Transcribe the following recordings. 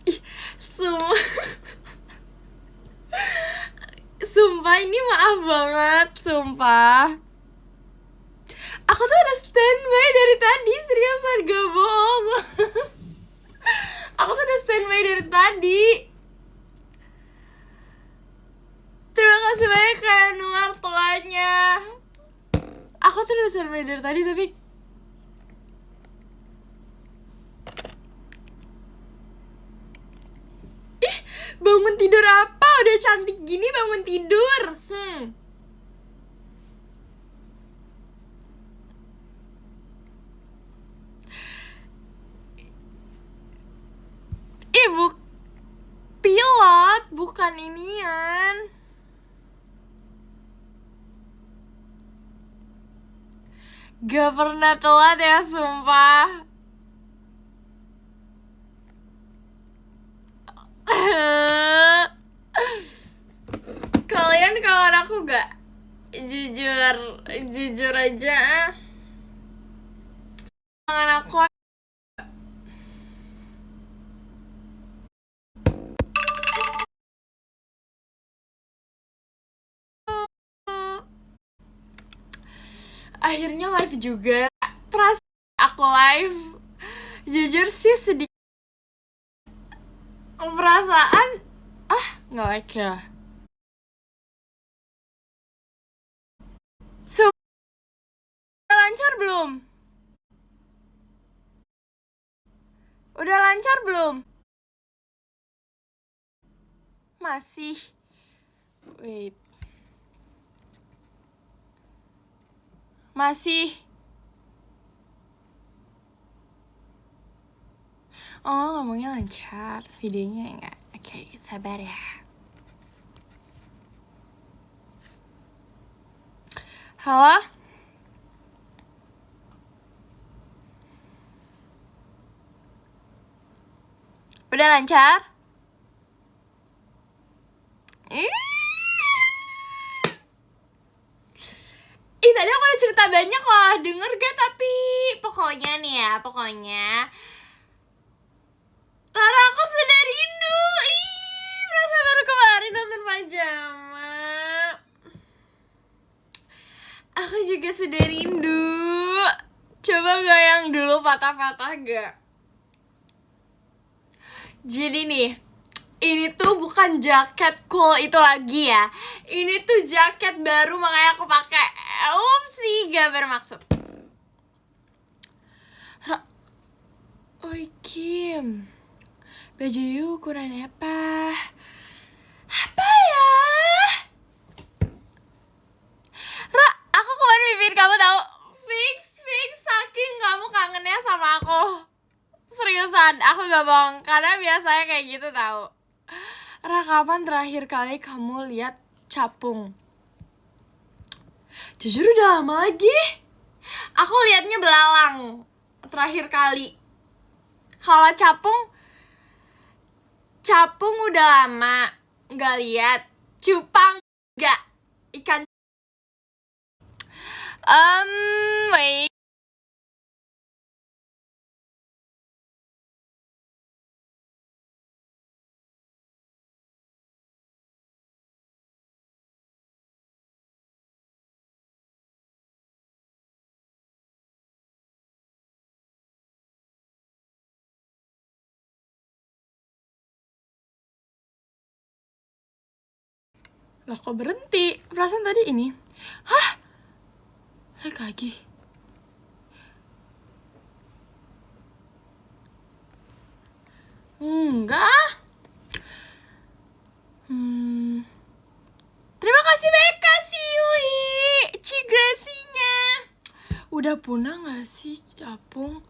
Ih, sumpah ini maaf banget, sumpah. Aku tuh udah standby dari tadi, seriusan gak bohong. Aku tuh udah standby dari tadi. Terima kasih banyak Kak Anuar tuanya. Aku tuh udah standby dari tadi tapi bangun tidur apa? Udah cantik gini bangun tidur. Ibu pilot, bukan inian. Gak pernah telat ya, sumpah. Kalian kawan aku gak? Jujur aja. Kawan aku akhirnya live juga. Perasaan aku live, jujur sih sedikit perasaan nggak like ya. Udah lancar belum? Udah lancar belum? Masih. Wait. Masih. Oh, ngomongnya lancar, videonya enggak. Oke, sabar ya. Halo? Udah lancar? Ih, tadi aku ada cerita banyak loh, denger gak? Tapi pokoknya nih ya, Rara aku sudah rindu. Ih, merasa baru kemarin nonton Pajama. Aku juga sudah rindu. Coba goyang dulu patah-patah gak? Jadi nih, ini tuh bukan jaket cool itu lagi ya. Ini tuh jaket baru makanya aku pakai. Upsi, gak bermaksud. Oi Kim, baju you ukuran apa? Apa ya? Ra, aku kemarin bibir kamu tahu. Fix, saking kamu kangennya sama aku. Seriusan, aku gak bohong. Karena biasanya kayak gitu tahu. Ra, kapan terakhir kali kamu lihat capung? Jujur udah lama lagi. Aku liatnya belalang terakhir kali. Kalau capung udah lama nggak lihat. Cupang nggak. Ikan. Wait. Lah kok berhenti? Perasaan tadi ini. Hah? Like lagi. Enggak. Terima kasih Beka sih Yui. Cigresinya. Udah punah gak sih capung?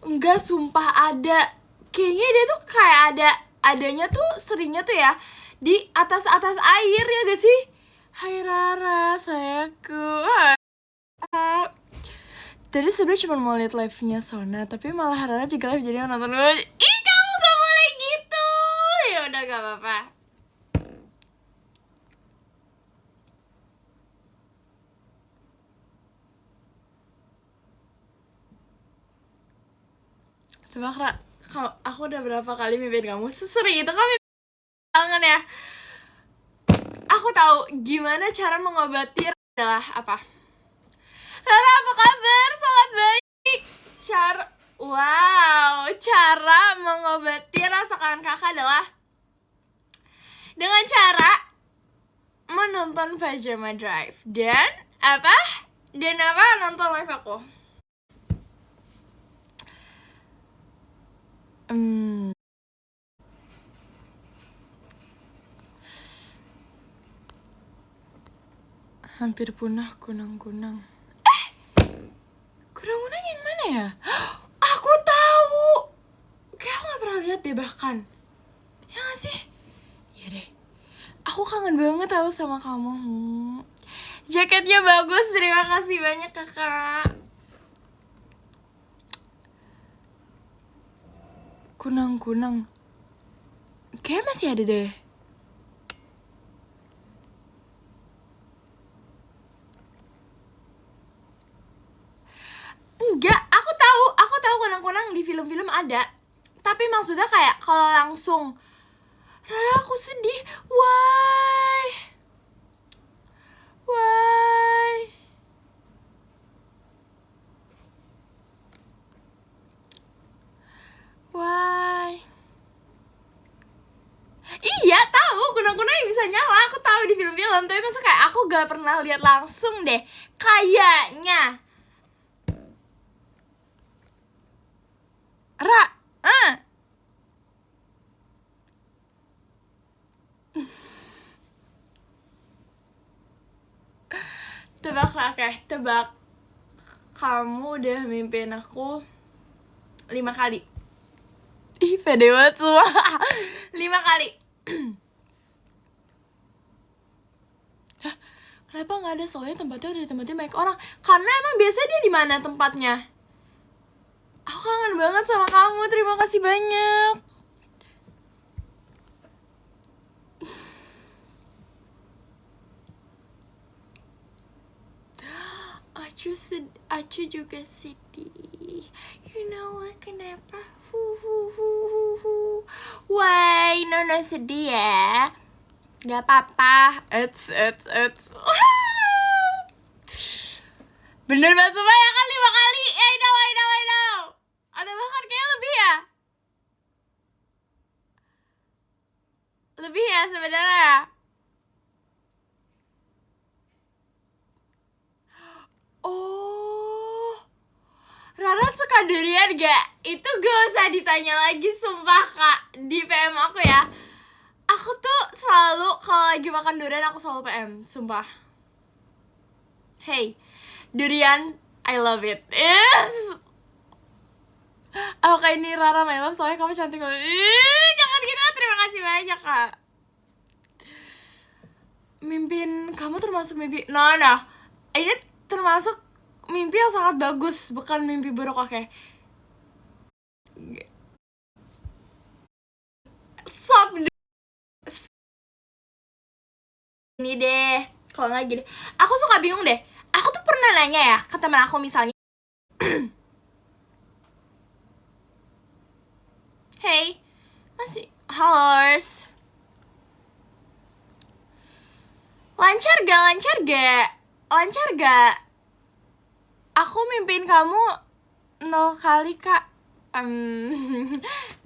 Enggak, sumpah ada. Kayaknya dia tuh kayak adanya tuh seringnya tuh ya di atas air ya gak sih? Hai Rara, sayangku. Tadi sebenernya cuma mau lihat live-nya Sona, tapi malah Rara juga live jadi nonton gue. Ih, kamu gak boleh gitu. Ya udah gak apa-apa. Tebak Ra, Aku udah berapa kali mimpin kamu. Sesering itu kami kangen ya. Aku tahu gimana cara mengobati adalah apa. Rara, apa kabar? Sangat baik. Cara mengobati rasa kangen kakak adalah dengan cara menonton Pajama Drive dan nonton live aku. Hampir punah kunang-kunang. Kunang-kunang yang mana ya? Aku tahu. Kayak aku gak pernah lihat deh bahkan. Ya gak sih? Iya deh. Aku kangen banget tahu sama kamu. Jaketnya bagus, terima kasih banyak kakak. Kunang-kunang. Kayak masih ada deh. Enggak, aku tahu kunang-kunang di film-film ada. Tapi maksudnya kayak kalau langsung Rara, aku sedih. Why? Iya, tahu kunang-kunang yang bisa nyala. Aku tahu di film-film, tapi masa kayak aku gak pernah lihat langsung deh. Kayaknya. Tebak. Kamu udah mimpin aku 5 kali. Ih, pede banget semua. 5 kali. Kenapa nggak ada? Soalnya tempatnya udah ditempatin banyak orang. Karena emang biasanya dia di mana tempatnya. Aku kangen banget sama kamu. Terima kasih banyak. Acu juga sedih. You know what, kenapa? Why, Nona sedih ya? Gak apa-apa. It's. Bener banget semua ya kan 5 kali. I know. Ada bahkan kayak lebih ya. Lebih ya sebenarnya. Oh, Rara suka durian gak? Itu gak usah ditanya lagi, sumpah kak. Di PM aku ya. Aku tuh selalu kalau lagi makan durian aku selalu PM, sumpah. Hey, durian, I love it. Yes. Kayak ini Rara my love, soalnya kamu cantik banget. Jangan gitu, terima kasih banyak kak. Mimpin kamu termasuk mimpi. No, ini termasuk mimpi yang sangat bagus, bukan mimpi buruk, oke? Stop. Ini deh, kalau nggak gini, aku suka bingung deh. Aku tuh pernah nanya ya ke teman aku misalnya, hey, masih halors, lancar gak? Aku mimpin kamu 0 kali kak.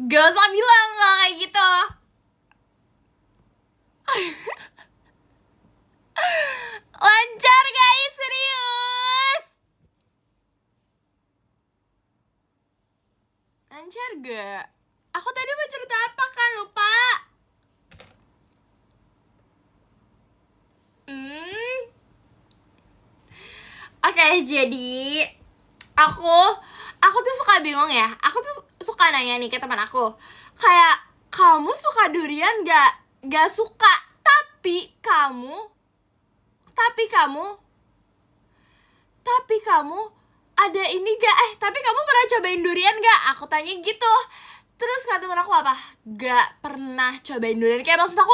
Gak usah bilang kalau kayak gitu. Lancar guys, serius. Lancar gak? Aku tadi mau cerita apa kan, lupa. Oke, jadi aku tuh suka bingung ya. Aku tuh suka nanya nih ke teman aku, kayak kamu suka durian gak? Gak suka. Tapi kamu ada ini gak? Tapi kamu pernah cobain durian gak? Aku tanya gitu. Terus kata teman aku apa? Gak pernah cobain durian. Kayak maksud aku,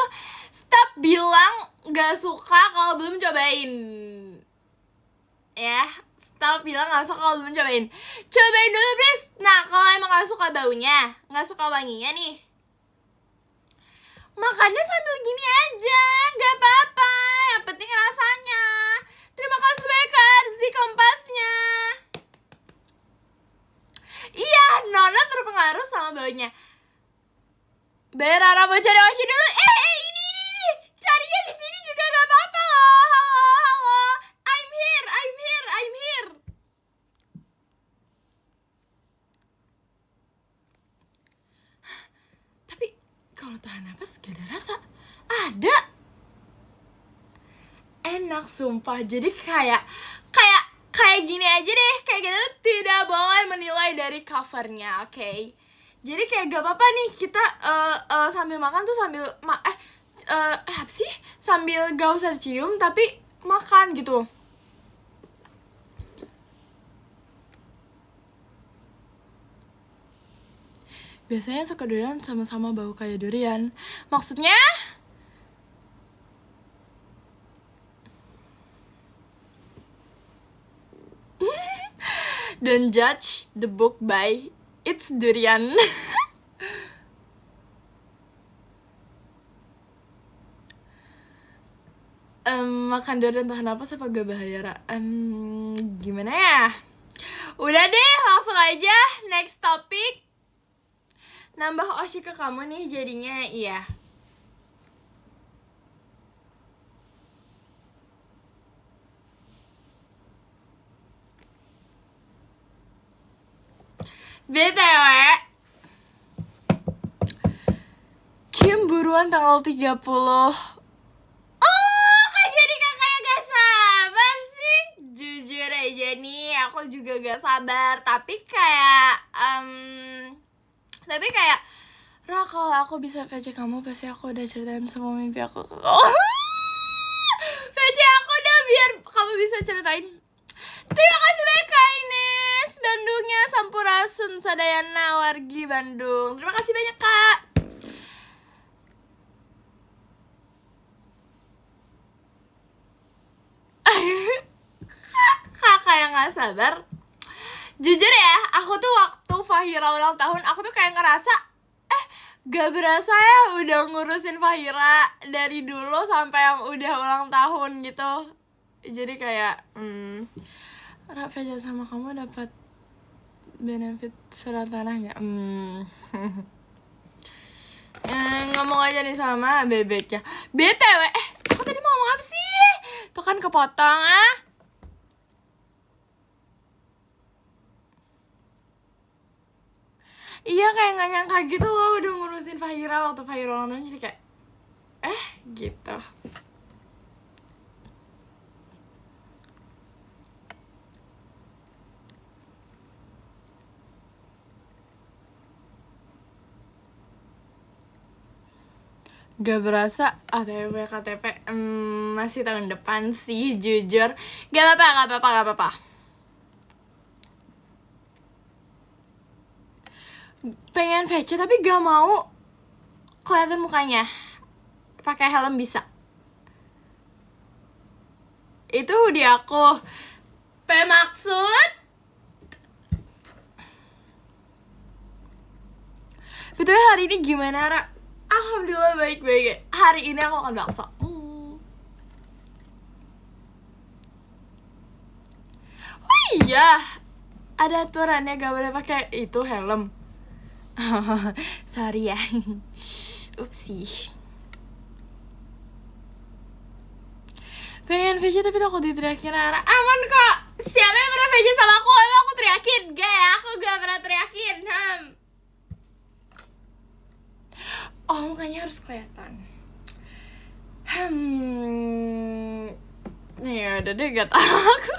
stop bilang gak suka kalau belum cobain. Ya, Stop bilang gak suka kalau belum cobain. Cobain dulu please. Nah kalau emang gak suka baunya, gak suka wanginya nih, makannya sambil gini aja, gak apa-apa. Yang penting rasanya. Terima kasih banyak Kak Arzi Kompasnya. Iya, Nona terpengaruh sama baunya. Berara mau cari Oshi dulu. Ini. Carinya di sini juga gak apa-apa loh. Halo. I'm here. Tapi kalau tahan napas gak ada rasa. Ada. Enak sumpah. Jadi kayak gini aja deh. Kayak gitu tidak boleh menilai dari covernya, oke? Jadi kayak gak apa-apa nih kita sambil makan tuh sambil apa sih? Sambil gak usah cium tapi makan gitu. Biasanya suka durian sama-sama bau kayak durian. Maksudnya? Don't judge the book by its durian. Makan durian tahan napas apa gak bahaya, Ra? Gimana ya? Udah deh, langsung aja next topic. Nambah Oshi ke kamu nih jadinya, iya. BTW Kim buruan tanggal 30. Oh, kok jadi kakaknya gak sabar sih? Jujur aja nih, aku juga gak sabar. Tapi kayak Ra, kalau aku bisa VC kamu, pasti aku udah ceritain semua mimpi aku ke kamu. VC aku udah biar kamu bisa ceritain. Terima kasih banyak Kak Ines Bandungnya, Sampurasun Sadayana Wargi Bandung. Terima kasih banyak Kak. Kakak yang gak sabar. Jujur ya, aku tuh waktu Fahira ulang tahun, aku tuh kayak ngerasa gak berasa ya udah ngurusin Fahira dari dulu sampai yang udah ulang tahun gitu. Jadi kayak Rafa aja sama kamu dapat benefit surat tanah nggak? Ngomong aja nih sama bebeknya. BTW, aku tadi mau ngomong apa sih? Tuh kan kepotong Iya kayak gak nyangka gitu loh udah ngurusin Fahira waktu Fahira ulang tahun, jadi kayak gitu. Gak berasa ATP KTP masih tahun depan sih, jujur. Gak apa-apa. Pengen VC tapi gak mau kelihatan mukanya. Pakai helm bisa. Itu di aku. Maksud Betul hari ini gimana, Ra? Alhamdulillah baik-baik. Hari ini aku akan bakso. Oh iya, ada aturannya gak boleh pakai itu helm. Sorry ya. Upsi. Pengen VC tapi takut diteriakin Rara. Aman kok. Siapa yang pernah VC sama aku? Emang aku teriakin? Gak ya, aku gak pernah teriakin. Oh, mukanya harus kelihatan. Ya udah deh, gak tau aku.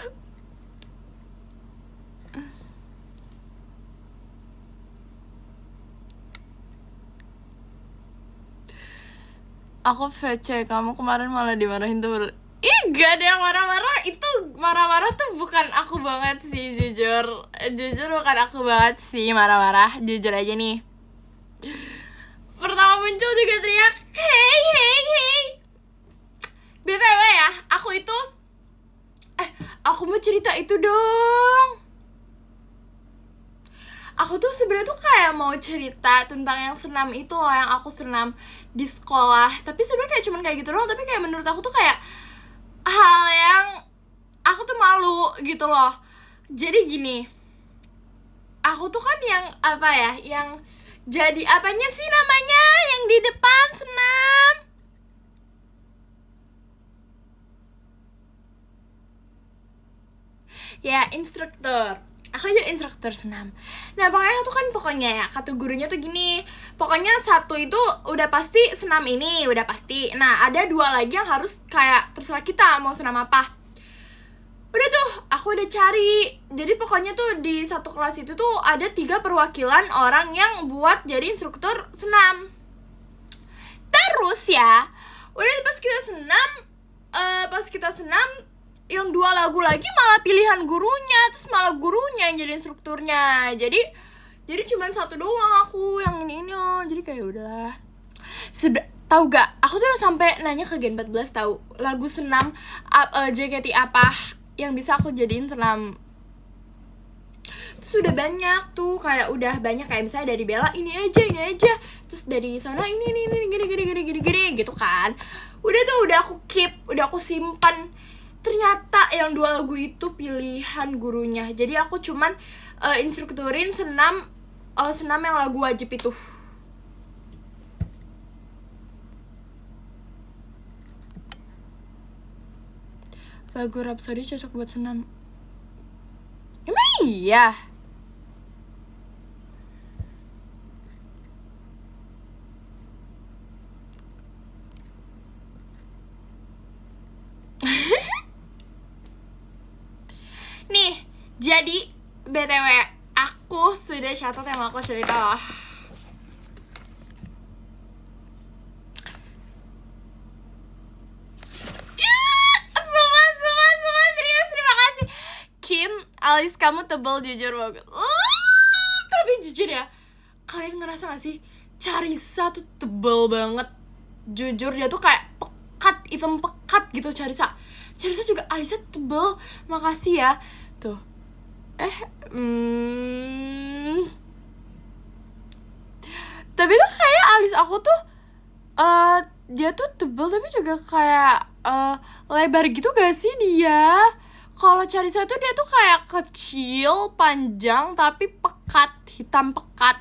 Aku VC kamu kemarin malah dimarahin tuh. Ih, gak ada yang marah-marah. Itu marah-marah tuh bukan aku banget sih, jujur. Jujur bukan aku banget sih marah-marah. Jujur aja nih. Pertama muncul juga teriak, hey. BTW ya, aku aku mau cerita itu dong. Aku tuh sebenarnya tuh kayak mau cerita tentang yang senam itu loh, yang aku senam di sekolah. Tapi sebenarnya kayak cuman kayak gitu doang, tapi kayak menurut aku tuh kayak hal yang aku tuh malu gitu loh. Jadi gini, aku tuh kan yang apa ya, yang jadi apanya sih namanya yang di depan senam? Ya, instruktur. Aku jadi instruktur senam. Nah, pokoknya ya, kata gurunya tuh gini, pokoknya satu itu udah pasti senam ini, udah pasti. Nah, ada 2 lagi yang harus kayak terserah kita mau senam apa. Udah tuh, aku udah cari. Jadi pokoknya tuh di satu kelas itu tuh ada 3 perwakilan orang yang buat jadi instruktur senam. Terus ya, udah pas kita senam yang 2 lagu lagi malah pilihan gurunya, terus malah gurunya yang jadi instrukturnya. Jadi cuman satu doang aku yang ini jadi kayak udah. Tahu gak? Aku tuh udah sampai nanya ke Gen 14 tahu lagu senam JKT apa yang bisa aku jadiin senam. Terus udah banyak tuh, kayak udah banyak kayak misalnya dari Bella ini aja, terus dari sana ini gini gitu kan. Udah aku keep, udah aku simpan. Ternyata yang 2 lagu itu pilihan gurunya. Jadi aku cuman instrukturin senam yang lagu wajib itu. Lagu Rhapsody cocok buat senam. Emang iya? Nih, jadi BTW aku sudah catat yang mau aku cerita loh. Semua serius, terima kasih Kim, alis kamu tebal jujur banget. Tapi jujur ya, kalian ngerasa gak sih Charissa tuh tebal banget. Jujur dia tuh kayak pekat, hitam pekat gitu Charissa juga alisnya tebal. Makasih ya. Tuh. Tapi tuh kayak alis aku tuh dia tuh tebal tapi juga kayak lebar gitu gak sih dia? Kalau Charissa tuh dia tuh kayak kecil, panjang tapi pekat, hitam pekat.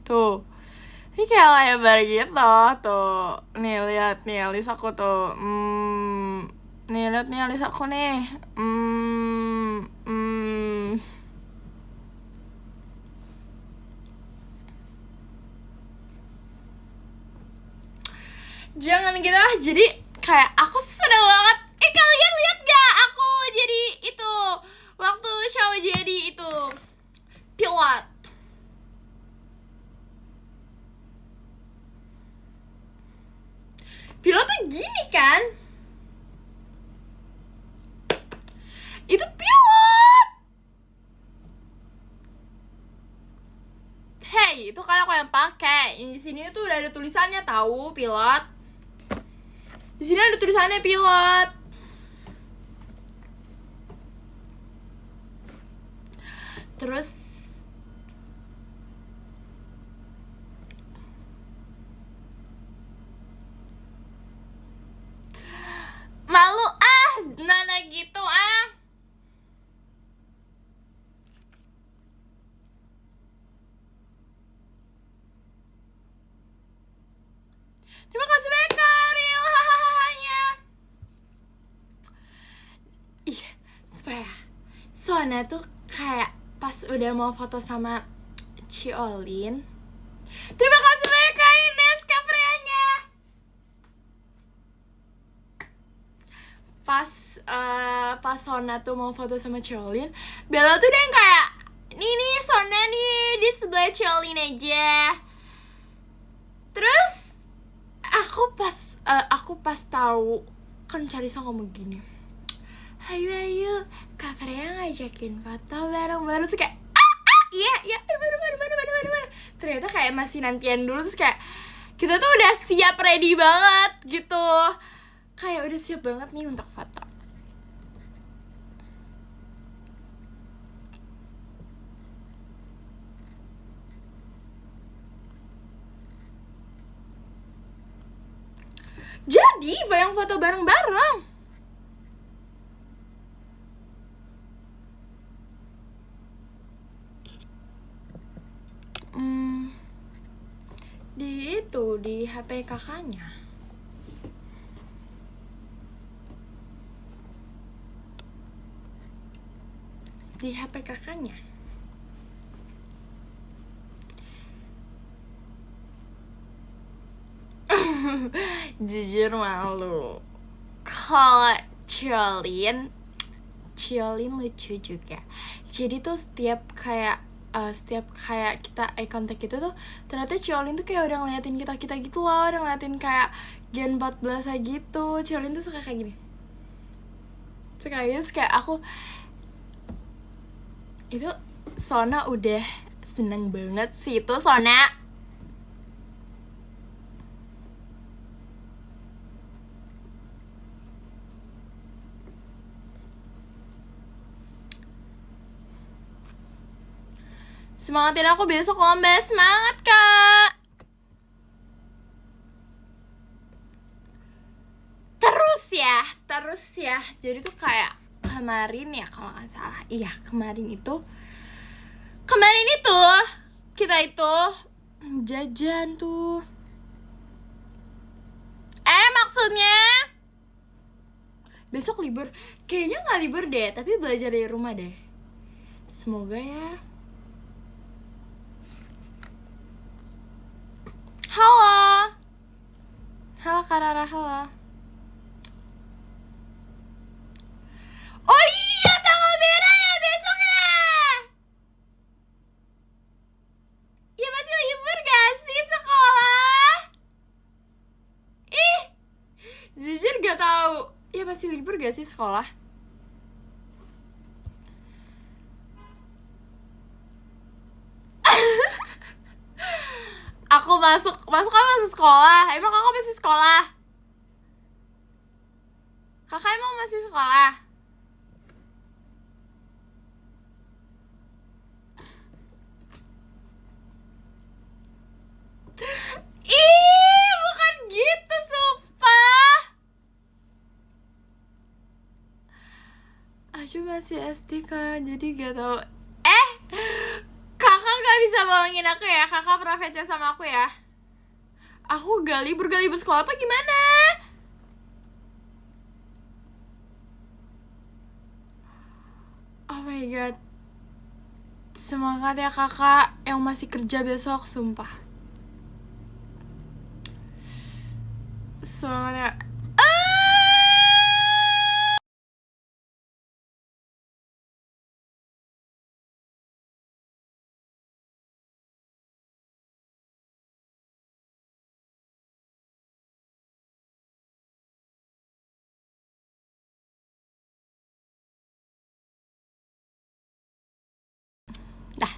Tuh. Ini kayak lebar gitu tuh. Nih lihat nih alis aku tuh. Nih lihat nih alis aku nih. Jangan gitu lah. Jadi kayak aku seneng banget. Kalian lihat gak aku jadi itu waktu show jadi itu pilot. Pilot tuh gini kan? Itu pilot. Hey, itu kan aku yang pakai. Di sini tuh udah ada tulisannya tahu pilot. Di sini ada tulisannya pilot. Terus malu Nana gitu Terima kasih banyak Karil, hahahanya. Supaya Sona tuh kayak pas udah mau foto sama Ciolin. Terima kasih banyak Kak Ines covernya. Pas Sona tuh mau foto sama Ciolin, Bella tuh udah yang kayak nih Sona nih di sebelah Ciolin aja. Terus aku pas tahu kan Charissa ngomong gini, ayo Kak Freya ngajakin foto bareng-bareng. Terus kayak iya bener. Ternyata kayak masih nantian dulu. Terus kayak kita tuh udah siap, ready banget gitu. Kayak udah siap banget nih untuk foto. Jadi yang foto bareng-bareng. Di HP kakaknya. Di HP kakaknya. Jujur malu. Kalau Ciolin lucu juga. Jadi tuh setiap kayak kita eye contact itu tuh ternyata Ciolin tuh kayak udah ngeliatin kita gitu loh, udah ngeliatin kayak Gen 14 aja gitu. Ciolin tuh suka kayak gini. Kayak aku itu Sona udah seneng banget sih itu Sona. Semangatin aku besok lomba. Semangat kak. Terus ya jadi tuh kayak kemarin ya kalau nggak salah, iya kemarin itu kita itu jajan tuh. Maksudnya besok libur? Kayaknya nggak libur deh, tapi belajar dari rumah deh. Semoga ya. Halo Kak Rara, halo. Oh iya, tanggal merah ya besoknya. Ya masih libur gak sih sekolah? Ih, jujur gak tahu. Ya masih libur gak sih sekolah? Aku masuk sekolah. Emang kakak masih sekolah? Kakak emang masih sekolah? Ih, bukan gitu, sumpah. Aku masih SD kan, jadi gak tau. Kakak gak bisa bohongin aku ya. Kakak pernah VC sama aku ya. Aku gak libur sekolah apa gimana? Oh my god. Semangat ya kakak yang masih kerja besok, sumpah. Semangat ya. Dah.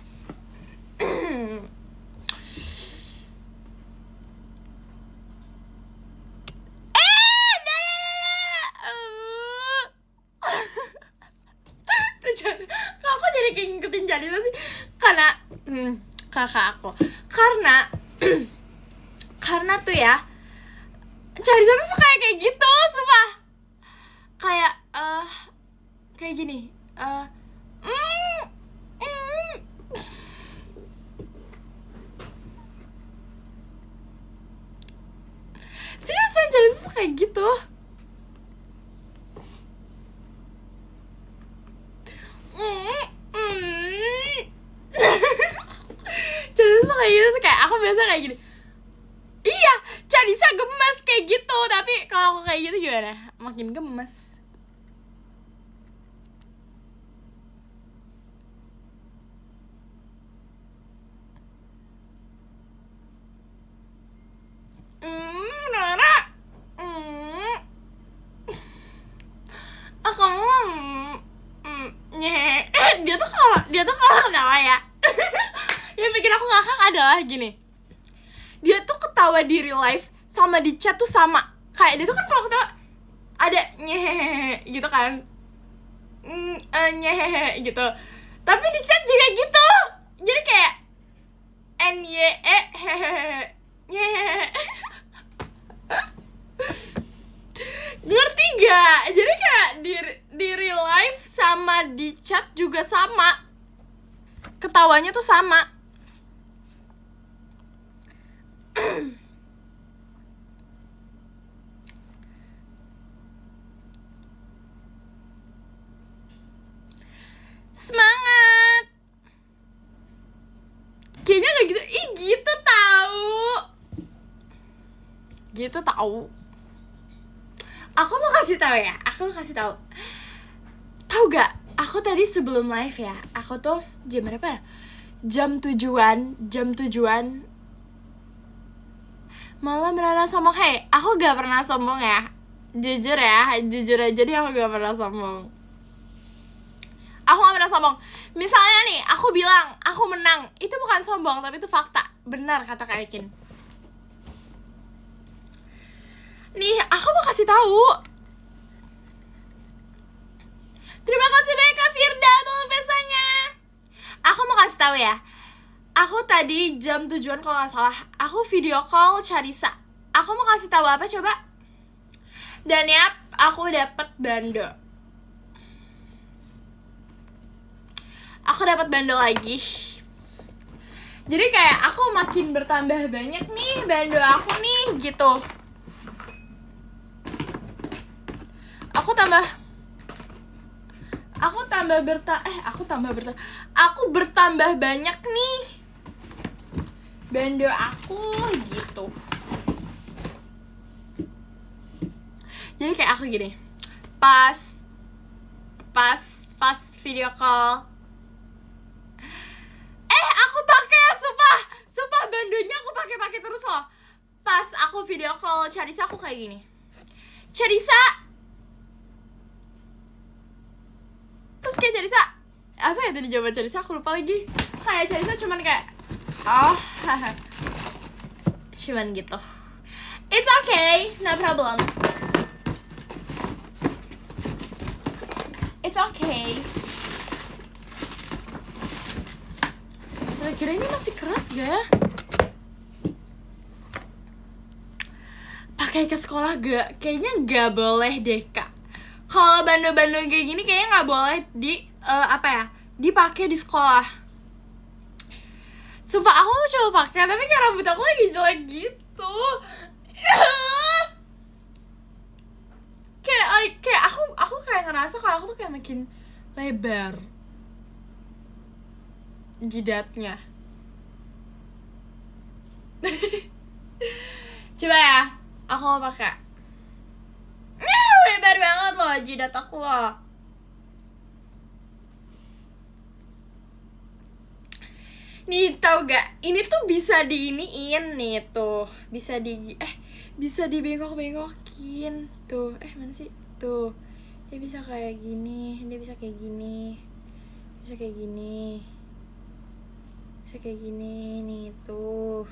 Kakak jadi kayak ngikutin jadi sih. Karena kakak aku. Karena tuh ya cari tuh kayak gitu, sumpah. Kayak gini. Seriusan cari tuh kayak gitu. Cari tuh kayak gitu, kayak aku biasa kayak gini. Iya, Cadisa gemes kayak gitu. Tapi kalau aku kayak gitu gimana? Makin gemes. Nara. Aku dia tuh kalau ketawa ya. Yang bikin aku ngakak adalah gini. Dia tuh ketawa di real life sama di chat tuh sama. Kayak dia tuh kan kalau ketawa ada nyehehe gitu kan. Nyehehe gitu. Tapi di chat juga gitu. Jadi kayak NYE hehehe nyehehe. juga sama. Ketawanya tuh sama. Semangat. Kayaknya gak gitu. Ih, gitu tahu. Gitu tahu. Aku mau kasih tahu ya. Tahu gak? Aku tadi sebelum live ya, aku tuh jam berapa ya? Jam 7-an malah beneran sombong. Hey, aku gak pernah sombong ya. Jujur aja deh, aku gak pernah sombong. Aku gak pernah sombong. Misalnya nih, aku bilang aku menang, itu bukan sombong, tapi itu fakta. Benar kata Kak Ekin. Nih, aku mau kasih tahu. Terima kasih banyak Kak Firda dalam pestanya. Aku mau kasih tahu ya. Aku tadi jam 7-an kalau nggak salah, aku video call Charissa. Aku mau kasih tahu apa coba? Dan ya, aku dapet bando. Aku dapat bando lagi. Jadi kayak aku makin bertambah banyak nih bando aku nih gitu. Aku bertambah banyak nih bando aku gitu. Jadi kayak aku gini, pas video call, aku pakai ya, sumpah bandonya aku pakai terus loh. Pas aku video call Charissa, aku kayak gini, Charissa. Terus kayak Charissa, apa ya tadi jawaban Charissa, aku lupa lagi. Kayak Charissa cuman kayak, cuman gitu. It's okay, no problem. It's okay. Kira-kira ini masih keras gak? Pakai ke sekolah gak? Kayaknya gak boleh deh Kak. Kalau bando-bando kayak gini kayaknya nggak boleh dipakai di sekolah. Sumpah aku mau coba pakai, tapi kayak rambut aku lagi jelek gitu. kayak aku kayak ngerasa kalau aku tuh kayak makin lebar jidatnya. Coba ya, aku mau pakai. Lebar banget loh jidat aku loh. Nih tau gak, ini tuh bisa diiniin nih tuh, bisa dibengkok-bengkokin tuh. Mana sih tuh, dia bisa kayak gini, dia bisa kayak gini, bisa kayak gini, bisa kayak gini nih tuh.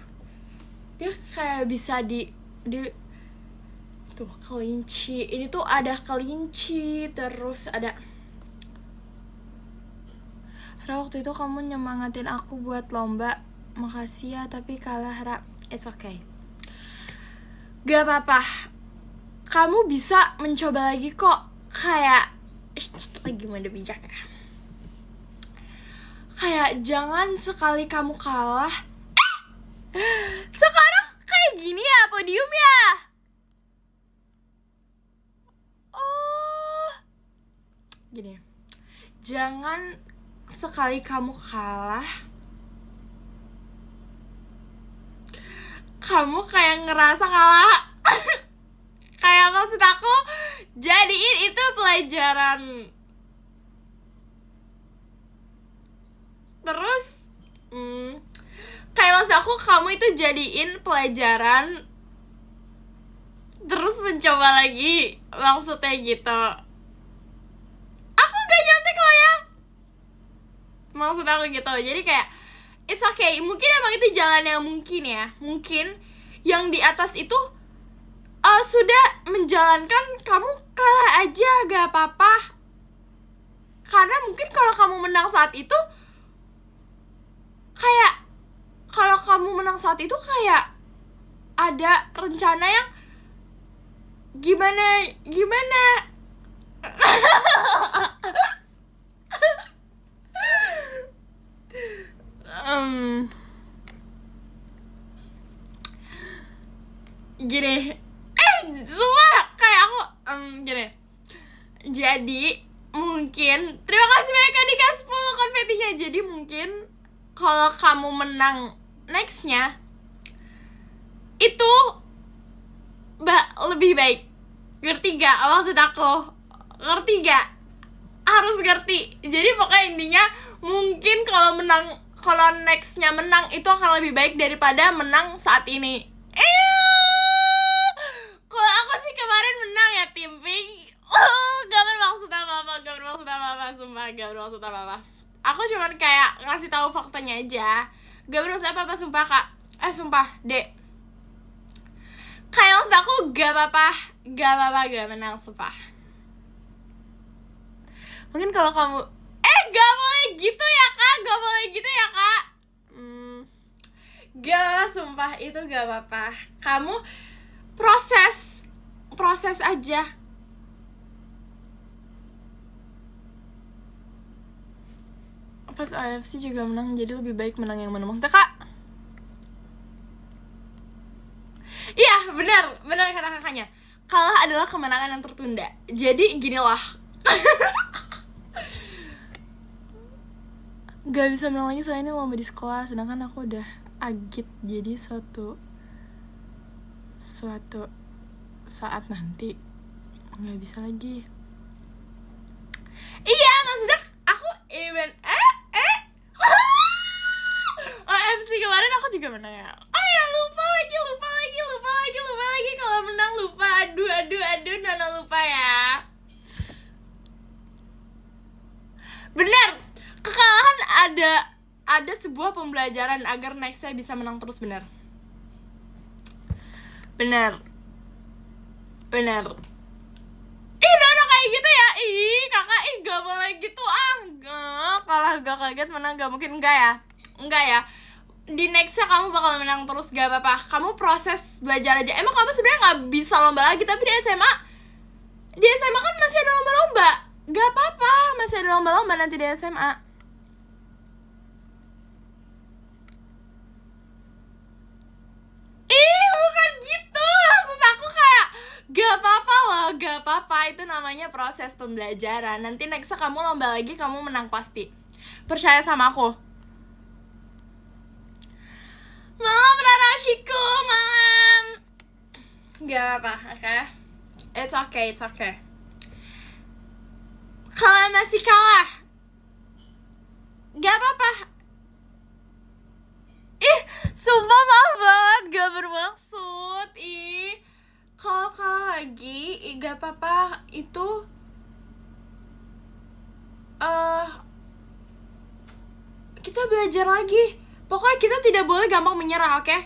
Dia kayak bisa di tuh kelinci. Ini tuh ada kelinci, terus ada. Ra, waktu itu kamu nyemangatin aku buat lomba. Makasih ya, tapi kalah Ra. It's okay. Gak apa-apa. Kamu bisa mencoba lagi kok. Kayak lagi mode bijak ya. Kayak jangan sekali kamu kalah. Sekarang kayak gini ya podium ya. Oh, gini. Jangan sekali kamu kalah, kamu kayak ngerasa kalah. Kayak maksud aku, jadiin itu pelajaran. Terus kayak maksud aku, kamu itu jadiin pelajaran, terus mencoba lagi. Maksudnya gitu. Aku gak nyontek loh ya, maksud aku gitu. Jadi kayak it's okay. Mungkin emang itu jalan yang mungkin ya. Mungkin yang di atas itu sudah menjalankan kamu kalah aja, gak apa-apa. Karena mungkin kalau kamu menang saat itu, kayak kalau kamu menang saat itu kayak ada rencana yang gimana Gini, semua kayak aku gini. Jadi mungkin terima kasih banyak Kak Dika 10 konfetinya. Jadi mungkin kalau kamu menang nextnya itu lebih baik. Ngerti gak maksud aku? Ngerti gak? Harus ngerti. Jadi pokoknya intinya mungkin kalau nextnya menang itu akan lebih baik daripada menang saat ini. Kalau aku sih kemarin menang ya tim Pink. Gak bermaksud apa-apa, sumpah gak bermaksud apa-apa. Aku cuman kayak ngasih tahu faktanya aja. Gak bermaksud apa-apa, sumpah Kak. Sumpah, Dek. Kayak maksud aku gak apa-apa gak menang, sumpah. Mungkin kalau kamu gak boleh gitu ya Kak. Gak apa-apa, sumpah itu gak apa-apa. Kamu proses aja. Pas AFC juga menang, jadi lebih baik menang yang mana maksudnya Kak? Iya, benar kata kakaknya. Kalah adalah kemenangan yang tertunda. Jadi ginilah. Gak bisa menang lagi soalnya ini lomba di sekolah, sedangkan aku udah agit, jadi suatu saat nanti nggak bisa lagi. Iya, maksudnya aku even OMC kemarin aku juga menang ya. Oh ya, lupa lagi kalau menang lupa. Aduh, Nana lupa ya. Benar, kekalahan ada sebuah pembelajaran agar nextnya bisa menang terus. Benar. Nana kayak gitu ya. Kakak, gak boleh gitu. Enggak, kalah gak kaget menang gak mungkin. Enggak ya. Di nextnya kamu bakal menang terus, gak apa-apa. Kamu proses belajar aja. Emang kamu sebenarnya gak bisa lomba lagi, tapi di SMA kan masih ada lomba-lomba. Gak apa-apa, masih ada lomba-lomba nanti di SMA. Bukan gitu. Maksud aku kayak gak apa-apa loh, gak apa-apa. Itu namanya proses pembelajaran. Nanti nextnya kamu lomba lagi, kamu menang pasti. Percaya sama aku. Malam Rarashiku, malam. Gak apa, oke? It's okay. Kalau masih kalah, gak apa-apa. Sumpah maaf banget, gak bermaksud. Kalau kalah lagi, gak apa-apa. Itu kita belajar lagi. Pokoknya kita tidak boleh gampang menyerah, oke?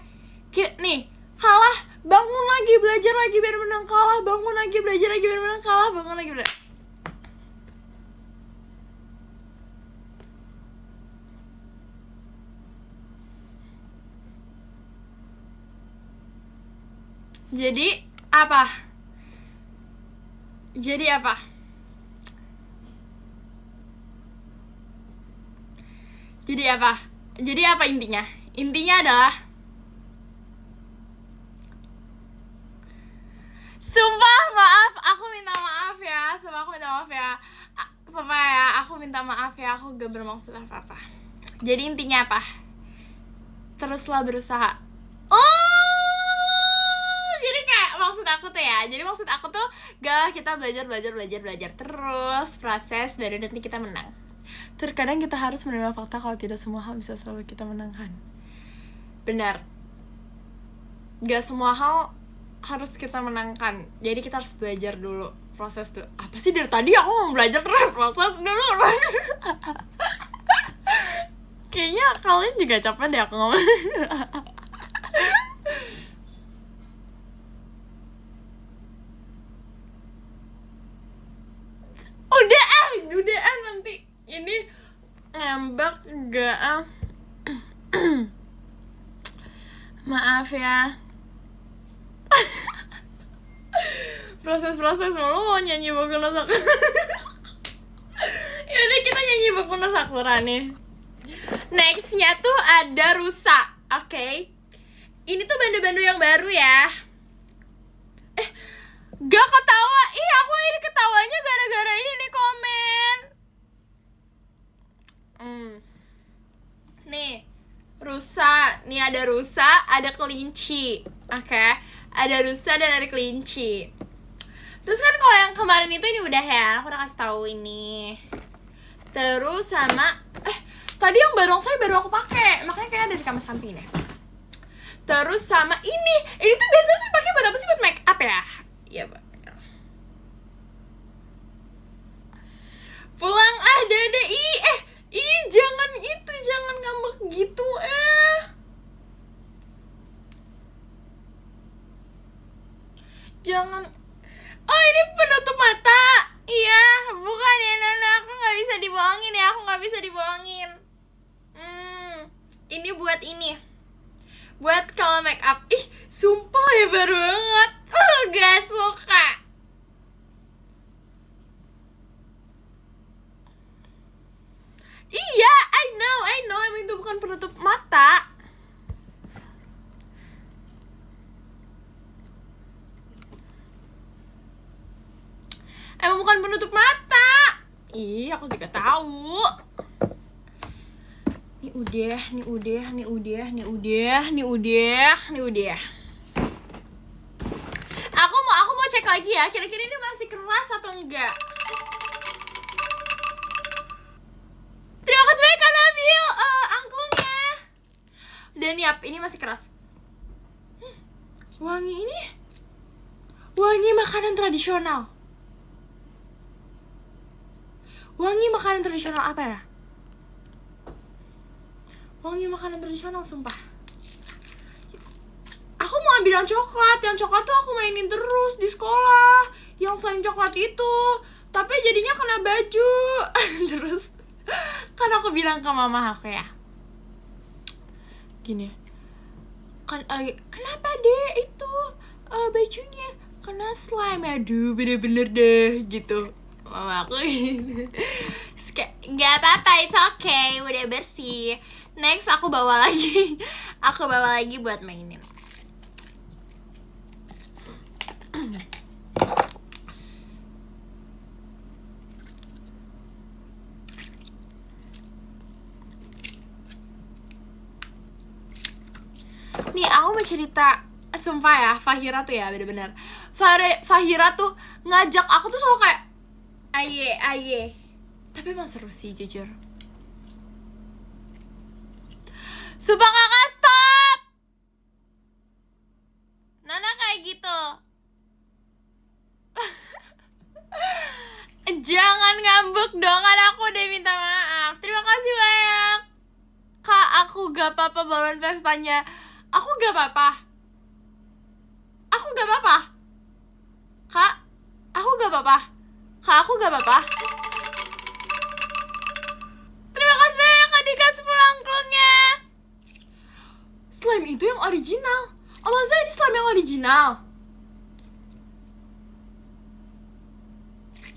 Nih, kalah, bangun lagi, belajar lagi biar menang. Kalah, bangun lagi, belajar lagi biar menang. Kalah, bangun lagi, belajar. Jadi apa intinya? Intinya adalah sumpah maaf, aku minta maaf ya. Aku minta maaf ya, aku gak bermaksud apa-apa. Jadi intinya apa? Teruslah berusaha. Jadi kayak maksud aku tuh gak, kita belajar terus, proses baru nanti kita menang. Terkadang kita harus menerima fakta kalau tidak semua hal bisa selalu kita menangkan. Benar. Gak semua hal harus kita menangkan. Jadi kita harus belajar dulu, proses dulu. Apa sih dari tadi aku mau belajar terus, proses dulu. Kayaknya kalian juga capek deh aku ngomong. Udah nanti ini ngambek gak maaf ya. proses mulu mau nyanyi Boku no Sakura. Yaudah kita nyanyi Boku no Sakura nih. Nextnya tuh ada rusa. Oke. Ini tuh bando-bando yang baru ya. Gak ketawa. Ih, aku ini ketawanya gara-gara ini nih komen. Nih, rusa. Nih ada rusa, ada kelinci. Oke. Ada rusa dan ada kelinci. Terus kan kalau yang kemarin itu ini udah ya, aku udah kasih tahu ini. Terus sama tadi yang barongsai baru aku pakai, makanya kayak ada di kamar samping deh. Terus sama ini tuh biasanya dipakai buat apa sih? Buat make up ya? Iya, Pak. Pulang deh. Jangan itu, jangan ngambek gitu Jangan. Oh, ini penutup mata. Iya, bukan ya Nana, aku nggak bisa dibohongin ya, aku nggak bisa dibohongin. Ini buat ini. Buat kalau make up. Ih, sumpah ya baru banget. Gak suka. Iya, I know, emang itu bukan penutup mata. Emang bukan penutup mata. Ih, aku juga tahu. Nih udah. Aku mau cek lagi ya, kira-kira ini masih keras atau enggak. Terima kasih banyak Kak Nabil, angklungnya. Dan yap, ini masih keras. Wangi ini. Wangi makanan tradisional. Wangi makanan tradisional apa ya? Wangi makanan tradisional, sumpah. Aku mau ambil yang coklat tuh aku mainin terus di sekolah. Yang slime coklat itu. Tapi jadinya kena baju. Terus kan aku bilang ke mama aku ya, gini, kan kenapa deh itu bajunya kena slime. Aduh, bener-bener deh gitu mama aku. Gak apa-apa, it's okay, udah bersih. Next aku bawa lagi buat mainin. Nih aku mau cerita, sumpah ya, Fahira tuh ya bener-bener Fahira tuh ngajak aku tuh selalu kayak aye. Tapi emang seru sih jujur. Sumpah kakak, stop. Nana kayak gitu. Jangan ngambek dong, kan aku udah minta maaf. Terima kasih banyak Kak, aku gak apa-apa balon pestanya. Aku gak apa-apa Kak, aku gak apa-apa Kak, aku gak apa-apa. Terima kasih banyak Kak Dika 10 angklungnya. Slime itu yang original. Oh, maksudnya ini slime yang original?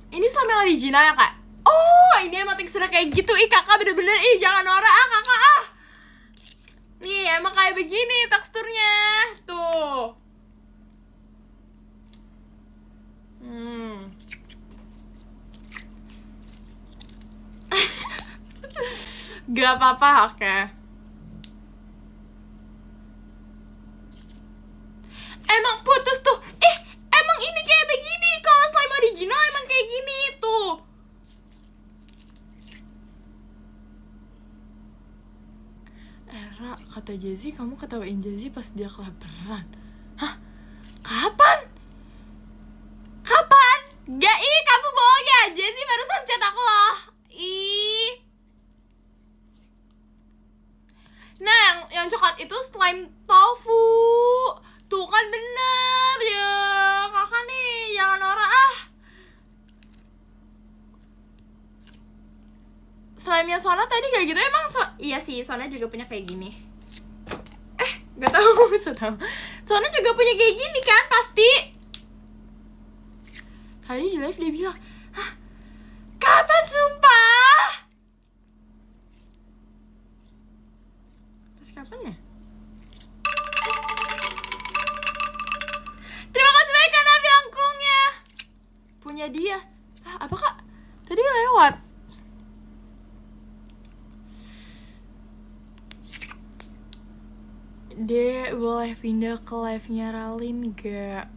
Ini slime yang original ya Kak? Oh, ini emang teksturnya kayak gitu. Ih kakak bener-bener, jangan norak kakak Nih emang kayak begini teksturnya. Tuh. Gak apa-apa, oke. Emang putus tuh. Emang ini kayak begini. Kalau slime original emang kayak gini tuh. Era, kata Jazzy, kamu ketawain Jazzy pas dia kelaparan. Hah? Kapan? Gak, kamu bohong ya. Jazzy barusan chat aku loh. Nah, yang coklat itu slime tofu. Tuh kan bener ya. Kakak nih, jangan norak Slime-nya Sona tadi kayak gitu emang iya sih, Sona juga punya kayak gini. Gak tahu, Sona juga punya kayak gini kan pasti. Tadi di live dia bilang, hah? Kapan sumpah? Kapan ya? Terima kasih banyak Kak Nafi angklungnya. Punya dia. Apa Kak? Tadi lewat. Dia boleh pindah ke live-nya Ralin gak?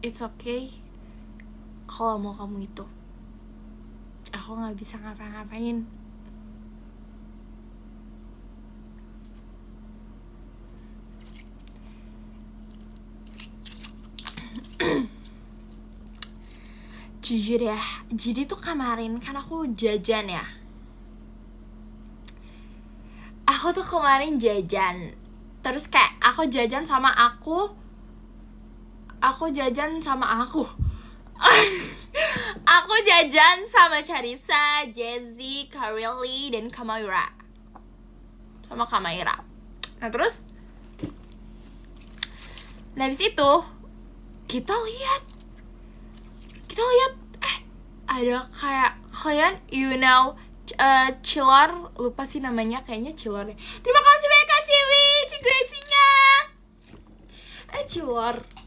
It's okay kalau mau kamu itu. Aku gak bisa ngapa-ngapain. Jujur ya, jadi tuh kemarin kan aku jajan ya. Aku tuh kemarin jajan. Terus kayak aku jajan sama aku jajan sama aku. Aku jajan sama Charissa, Jazzy, Kareli, dan Kamaira. Sama Kamaira. Nah terus habis itu kita lihat ada kayak kalian Chilor, lupa sih namanya, kayaknya Chilor deh. Terima kasih banyak Kak Siwi, Cigresinya.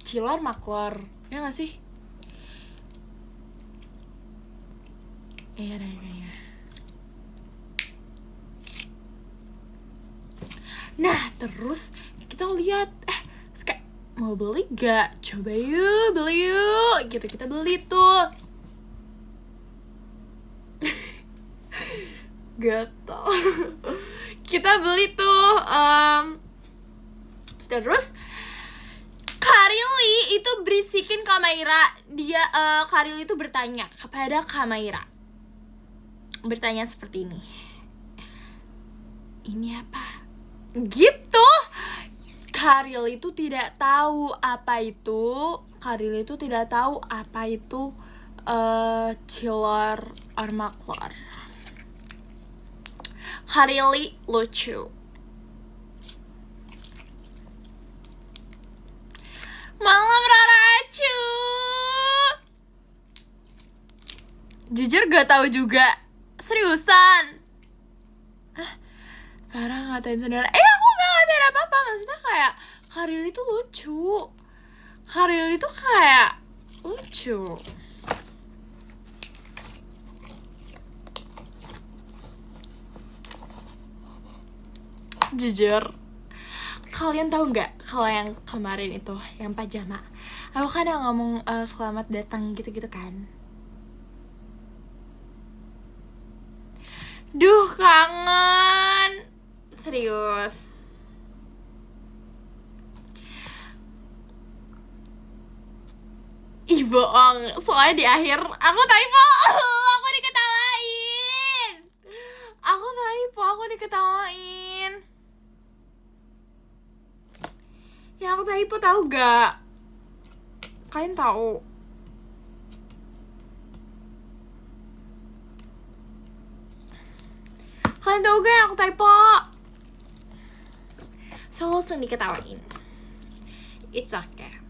Chilor maklor, ya gak sih? Iya deh kayaknya. Nah terus kita lihat kayak mau beli gak? Coba yuk, beli yuk. Kita beli tuh. Gatal. Kita beli tuh. Terus Karili itu berisikin Kamaira. Karili itu bertanya kepada Kamaira. Bertanya seperti ini. Ini apa? Gitu. Karili itu tidak tahu apa itu. Chilor or maklor. Karili lucu. Malam Rara Acu. Jujur gak tahu juga. Seriusan. Rara ngatain saudara. Aku gak ngatain apa-apa. Maksudnya kayak Karili tuh lucu. Karili tuh kayak lucu. Jujur, kalian tahu nggak kalau yang kemarin itu yang pajama, aku kadang ngomong selamat datang gitu-gitu kan. Duh kangen, serius. Ih bohong, soalnya di akhir aku typo. Aku diketawain. Ya aku typo tahu gak? Kalian tahu? Kalian tahu gak yang aku typo? So langsung diketawain. It's okay.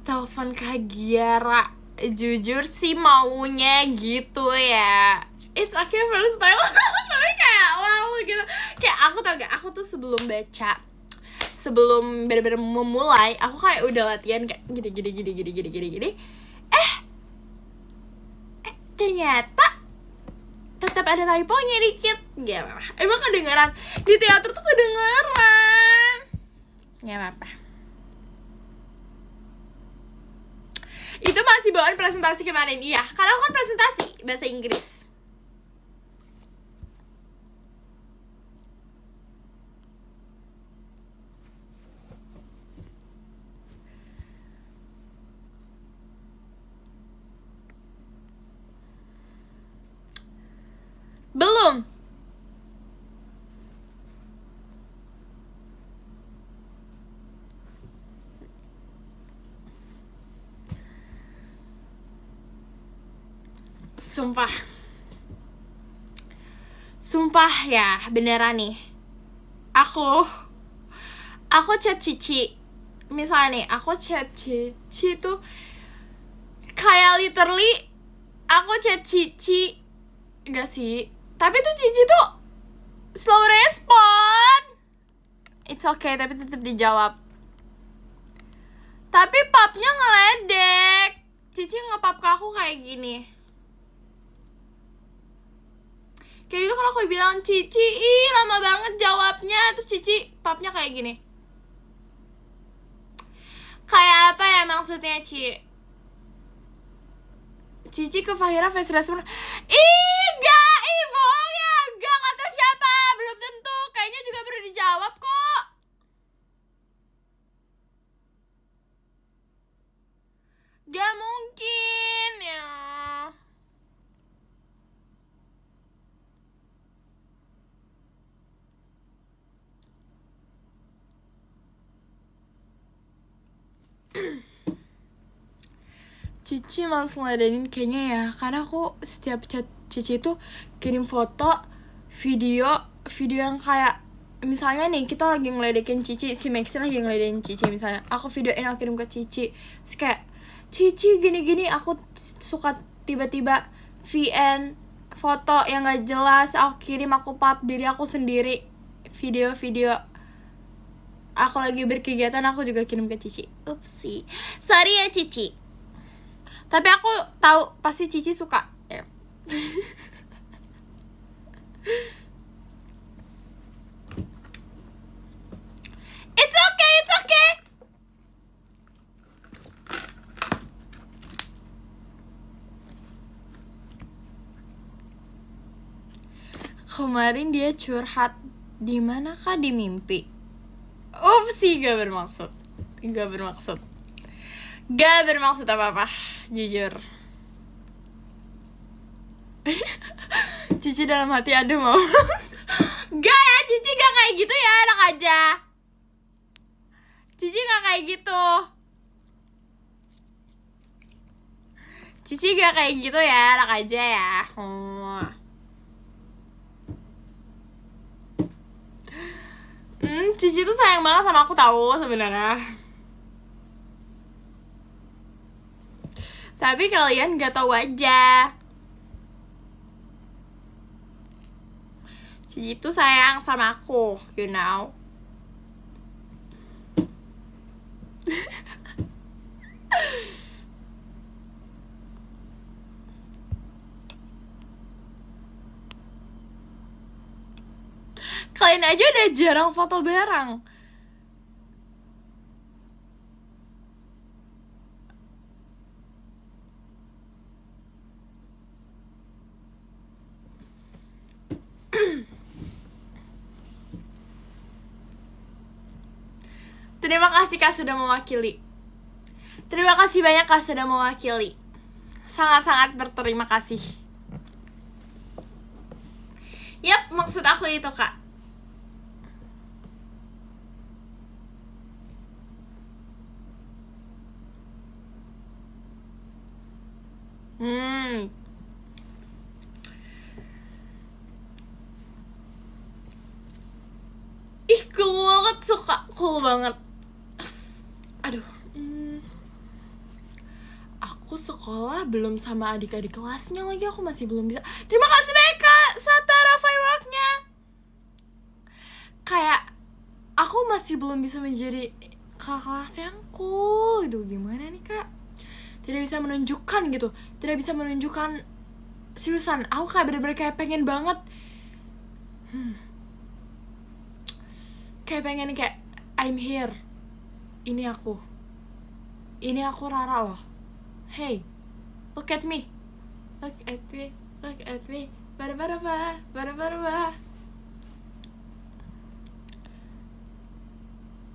Telepon Kak Giara. Jujur sih maunya gitu ya. It's okay first time. Tapi kayak wow gitu. Kayak aku tau gak, aku tuh sebelum bener-bener memulai, aku kayak udah latihan kayak gini. Ternyata tetap ada typonya dikit. Gak apa-apa. Emang kedengeran di teater tuh kedengeran. Gak apa-apa. Itu masih bawaan presentasi kemarin. Iya, karena aku kan presentasi bahasa Inggris. Belum. Sumpah ya, beneran nih. Aku chat Cici. Misalnya nih, aku chat Cici tuh kayak literally aku chat Cici Gak sih. Tapi tuh Cici tuh slow respon. It's okay, tapi tetap dijawab. Tapi papnya ngeledek. Cici ngepap ke aku kayak gini. Kayak gitu kalau aku bilang, Cici, ih lama banget jawabnya. Terus Cici, papnya kayak gini. Kayak apa ya maksudnya, Cici ke Fahira face respon. Ih, gak, ih bohong ya. Gak tahu siapa. Belum tentu. Kayaknya juga baru dijawab kok. Gak mungkin ya. Cici males ngeladenin kayaknya ya. Karena aku setiap chat Cici itu kirim foto, video yang kayak misalnya nih kita lagi ngeledekin Cici, si Maxi lagi ngeledekin Cici misalnya. Aku videoin, aku kirim ke Cici. Terus kayak, Cici gini-gini, aku suka tiba-tiba VN foto yang gak jelas, aku kirim, aku pap diri aku sendiri. Video-video aku lagi berkegiatan, aku juga kirim ke Cici. Upsi. Sorry ya Cici. Tapi aku tahu pasti Cici suka. Ya. It's okay, it's okay. Kemarin dia curhat di mana kah, di mimpi. Upsi, gak bermaksud. Gak bermaksud apa-apa, jujur. Cici dalam hati ada mau. Gak ya, Cici gak kayak gitu ya, enak aja. Cici gak kayak gitu. Cici gak kayak gitu ya, enak aja ya. Cici tuh sayang banget sama aku tahu sebenarnya. Tapi kalian gak tahu aja. Cici tuh sayang sama aku, you know. Kalian aja udah jarang foto bareng. Terima kasih Kak sudah mewakili. Terima kasih banyak Kak sudah mewakili. Sangat-sangat berterima kasih. Yap, maksud aku itu Kak. Ih, cool banget, suka. Cool banget. Aduh. Aku sekolah belum sama adik-adik kelasnya lagi, aku masih belum bisa. Terima kasih banyak Kak Satara fireworknya. Kayak aku masih belum bisa menjadi kakak kelas yang cool gitu. Gimana nih Kak? Tidak bisa menunjukkan gitu. Tidak bisa menunjukkan seriusan. Aku kayak bener-bener kayak pengen banget. Kayak pengen kayak I'm here. Ini aku Rara loh. Hey, look at me. Look at me. Bara.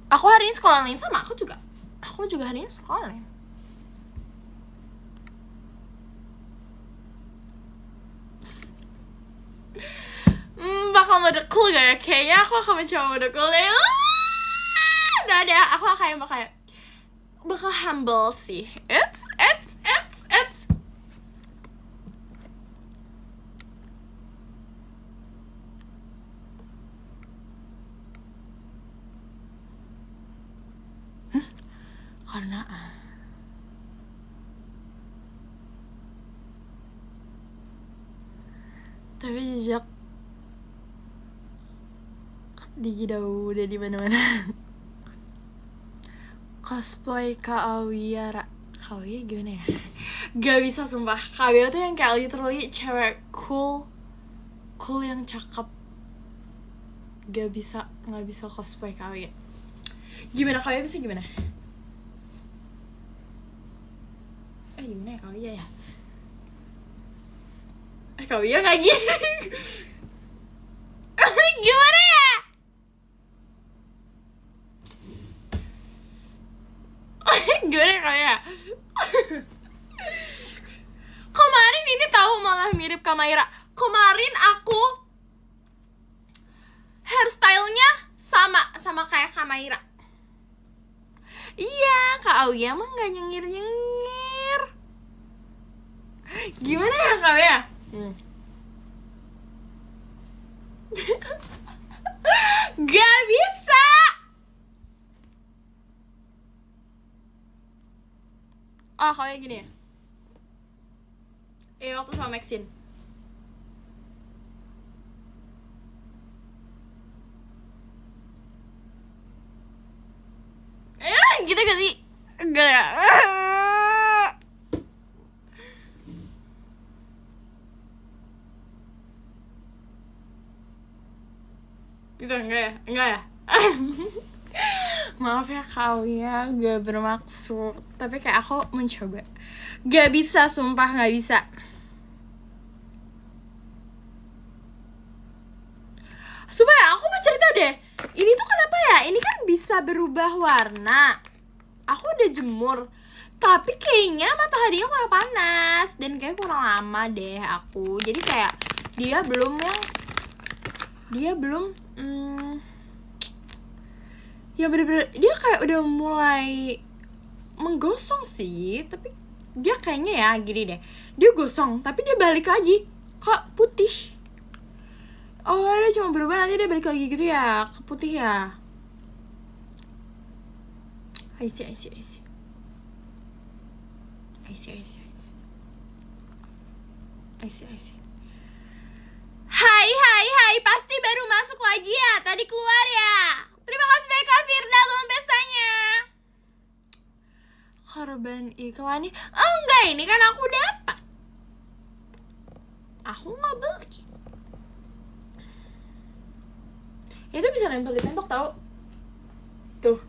Aku hari ini sekolah lain sama aku juga hari ini sekolah lain. Bakal mode cool gak ya? Kayaknya aku akan mencoba mode cool ya. Aku kayak bakal humble sih. It's karena Tapi jejak Digi udah di mana-mana. Cosplay Kak Awia. Kak Awia gimana ya? Gak bisa sumpah. Kak Awia tuh yang kayak literally cewek cool yang cakep. Gak bisa cosplay Kak Awia. Gimana Kak Awia bisa gimana? Gimana ya Kak Awia ya? Kak Awia gak gini. Gimana ya? Gimana Kak Awia? Kemarin ini tahu malah mirip Kamaira. Kemarin aku hairstyle-nya sama kayak Kamaira. Iya, Kak Awia mah gak nyengir-nyengir. Gimana ya Kak Awia? Gak bisa. Oh, Kak Awia gini ya? Waktu sama Maxine. Gitu gak sih? Enggak ya? Gitu enggak ya? Enggak ya? Maaf ya Kak Awia, gak bermaksud. Tapi kayak aku mencoba. Gak bisa, sumpah gak bisa. Sumpah ya, aku mau cerita deh. Ini tuh kenapa ya? Ini kan bisa berubah warna. Aku udah jemur, tapi kayaknya mataharinya kurang panas dan kayak kurang lama deh aku. Jadi kayak dia belum ya bener-bener dia kayak udah mulai menggosong sih. Tapi dia kayaknya ya gini deh, dia gosong tapi dia balik lagi kok putih. Oh, dia cuma berubah nanti dia balik lagi gitu ya, ke putih ya. I see. Hai, pasti baru masuk lagi ya, tadi keluar ya. Terima kasih banyak Kak Firda dalam pestanya. Korban iklan nih? Enggak, ini kan aku dapat. Aku nggak beli. Itu bisa nempel di tembok tau. Tuh.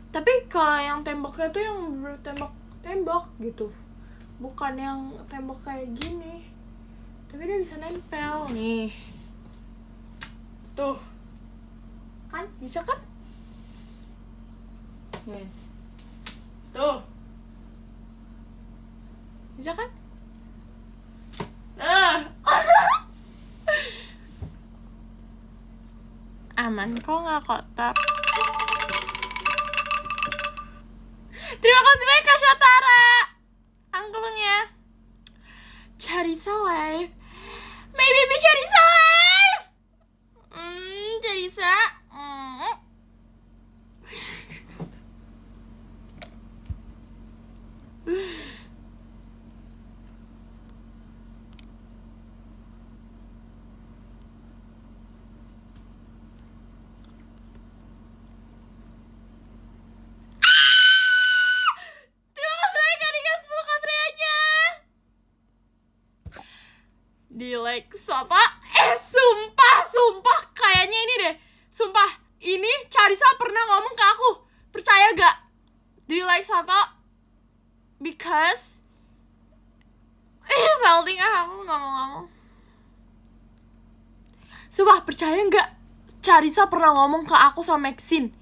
Tapi kalau yang temboknya tuh yang bertembok gitu, bukan yang tembok kayak gini. Tapi dia bisa nempel nih. Tuh. Kan? Bisa kan? Nih. Tuh. Bisa kan? Aman kok, nggak kotor. Terima kasih banyak Kak Syotara angklungnya. Charissa live. My baby Charissa live. Charissa. Di like apa? Sumpah kayaknya ini deh. Sumpah, ini Charissa pernah ngomong ke aku. Percaya gak? Do you like Soto? Because salting aku gak mau ngomong. Sumpah, percaya gak? Charissa pernah ngomong ke aku sama Maxine.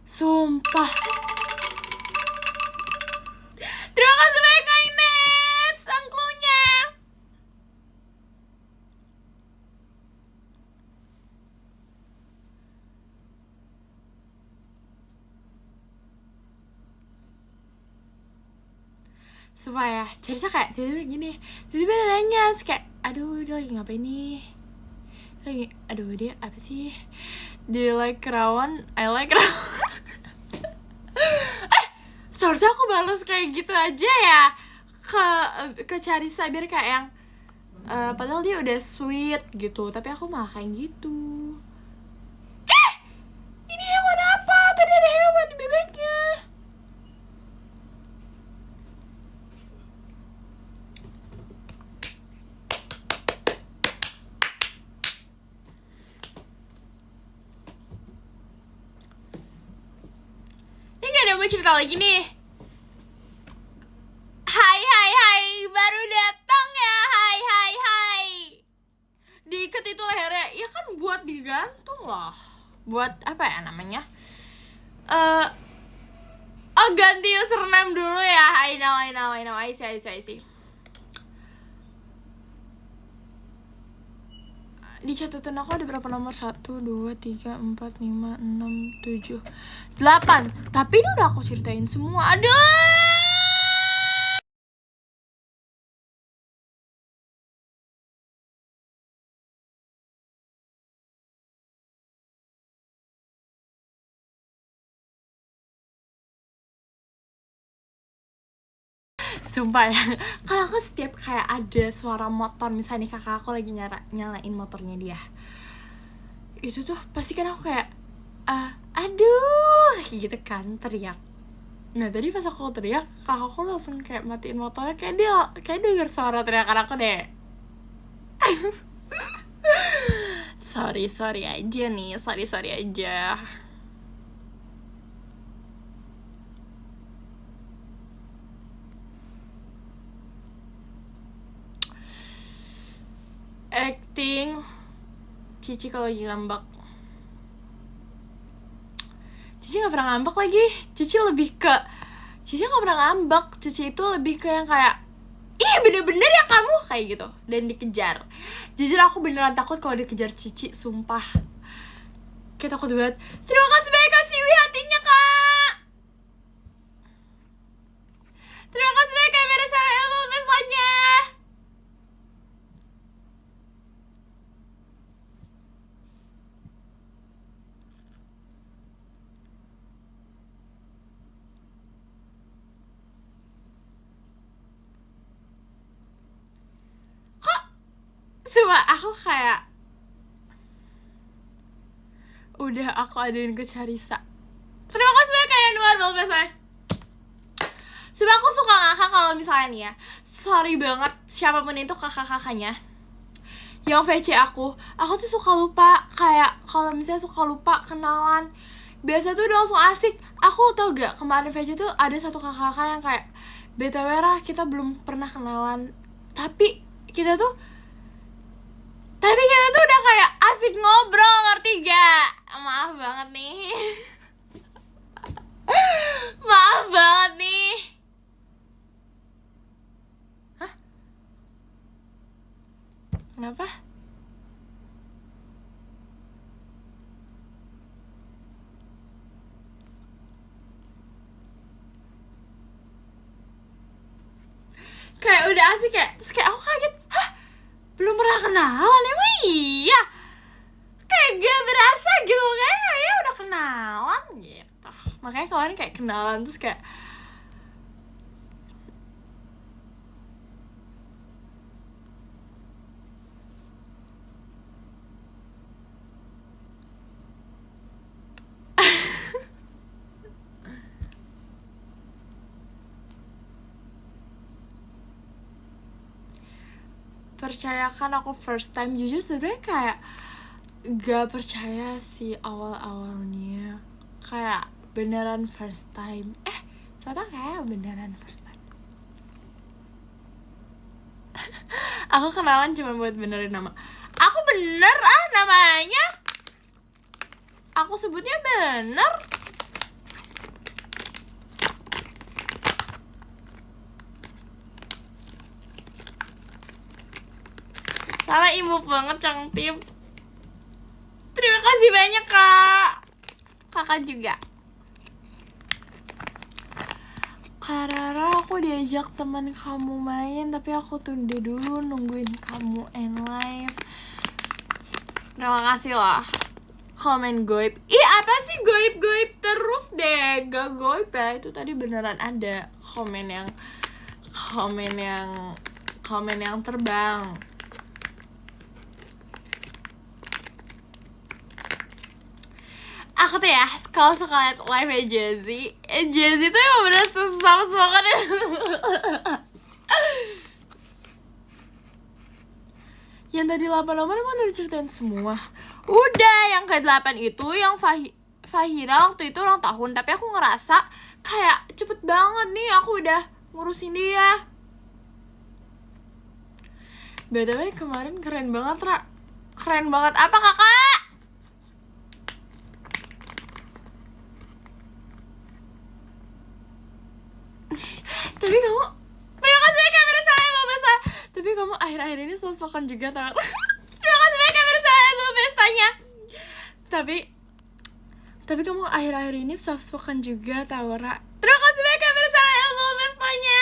Sumpah. Terima kasih banyak Kak Ines angklungnya. Sumpah ya, Charissa kayak tiba-tiba gini. Tiba-tiba dia nanya, kayak aduh dia lagi ngapain nih. Aduh dia apa sih? Do you like Kerawan? I like Kerawan. Seharusnya aku balas kayak gitu aja ya ke Charissa biar kayak yang padahal dia udah sweet gitu, tapi aku malah kayak gitu. Ini hewan apa? Tadi ada hewan di bebeknya. Ini gak ada mau cerita lagi nih. Hai, baru datang ya. Hai. Diikat itu lehernya, ya kan buat digantung loh. Buat apa ya namanya? Ganti username dulu ya. I know. I see. Di catatan aku ada berapa nomor? 1, 2, 3, 4, 5, 6, 7, 8. Tapi ini udah aku ceritain semua. Aduh. Sumpah ya, kalau aku setiap kayak ada suara motor, misalnya kakak aku lagi nyalain motornya dia, itu tuh pasti kan aku kayak aduh kayak gitu kan, teriak. Nah tadi pas aku teriak, kakak aku langsung kayak matiin motornya, kayak denger suara teriakan aku deh. sorry aja nih, sorry aja. Acting Cici kalau lagi ngambek. Cici nggak pernah ngambek lagi. Cici nggak pernah ngambek. Cici itu lebih ke yang kayak, ih bener-bener ya kamu, kayak gitu, dan dikejar. Jujur aku beneran takut kalau dikejar Cici, sumpah. Kayak takut banget. Terima kasih banyak Kak Siwi hatinya Kak. Terima kasih banyak Kak Meresala ilmu pesannya. Sumpah aku kayak udah aku adain ke Charissa. Terima kasih banyak Kak Yanuar pesannya. Sumpah aku suka ngakak kalau misalnya nih ya, sorry banget siapapun itu kakak-kakaknya yang VC aku tuh suka lupa. Kayak kalau misalnya suka lupa kenalan, biasa tuh udah langsung asik. Aku tau gak, kemarin VC tuh ada satu kakak-kakak yang kayak, BTW Rah, kita belum pernah kenalan, tapi kita tuh udah kayak asik ngobrol, ngerti gak? Maaf banget nih. Maaf banget nih. Hah? Kenapa? Kayak udah asik ya, terus kayak aku kaget, hah? Belum pernah kenalan, emang iya? Kayak gak berasa gitu, kayak udah kenalan gitu. Makanya kemarin kayak kenalan, terus kayak percayakan aku first time. Jujur sebenernya kayak gak percaya sih awal-awalnya, kayak beneran first time. Ternyata kayak beneran first time. Aku kenalan cuma buat benerin nama. Aku bener namanya. Aku sebutnya bener. Karena ibu banget cantik. Terima kasih banyak Kak. Kakak juga. Kak Rara, aku diajak teman kamu main, tapi aku tunda dulu nungguin kamu end live. Terima kasih lah komen goib. Ih, apa sih goib-goib terus deh? Gak goib ya, itu tadi beneran ada komen yang terbang. Aku tuh ya, kalau suka liat live Jazzy tuh emang bener susah banget ya. Yang tadi 8 nomor emang udah diceritain semua. Udah, yang ke-8 itu yang Fahira waktu itu ulang tahun. Tapi aku ngerasa kayak cepet banget nih aku udah ngurusin dia. BTW kemarin keren banget, Ra. Keren banget apa, kakak? Tapi kamu, terima kasih ya kamera saya Mbak Besa. Tapi kamu akhir-akhir ini sosokan juga tau. Terima kasih ya kamera saya Mbak Bestanya. Tapi kamu akhir-akhir ini soft-spoken juga tau, Ra. Terima kasih ya kamera saya Mbak Bestanya.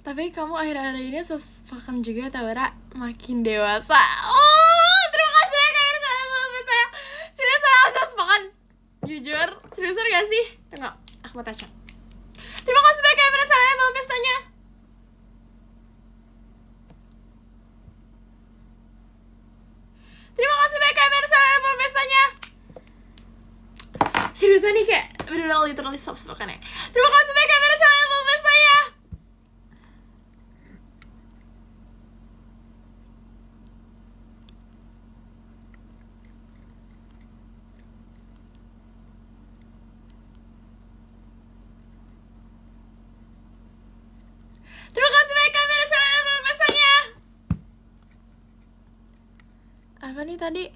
Tapi kamu akhir-akhir ini soft-spoken juga tau, Ra. Makin dewasa. Oh, terima kasih ya kamera saya Mbak Bestanya. Serius aku soft-spoken. Jujur, seriusan gak sih? Tengok, aku mau touch up. Terima kasih banyak ya pada saya Mbak Pestanya. Terima kasih banyak ya pada saya Mbak Pestanya. Seriusan nih kayak bener-bener literally soft spoken ya. Terima kasih banyak ya pada saya Mbak Pestanya. Terima kasih banyak kamera saya Mbak Pestanya. Apa nih tadi?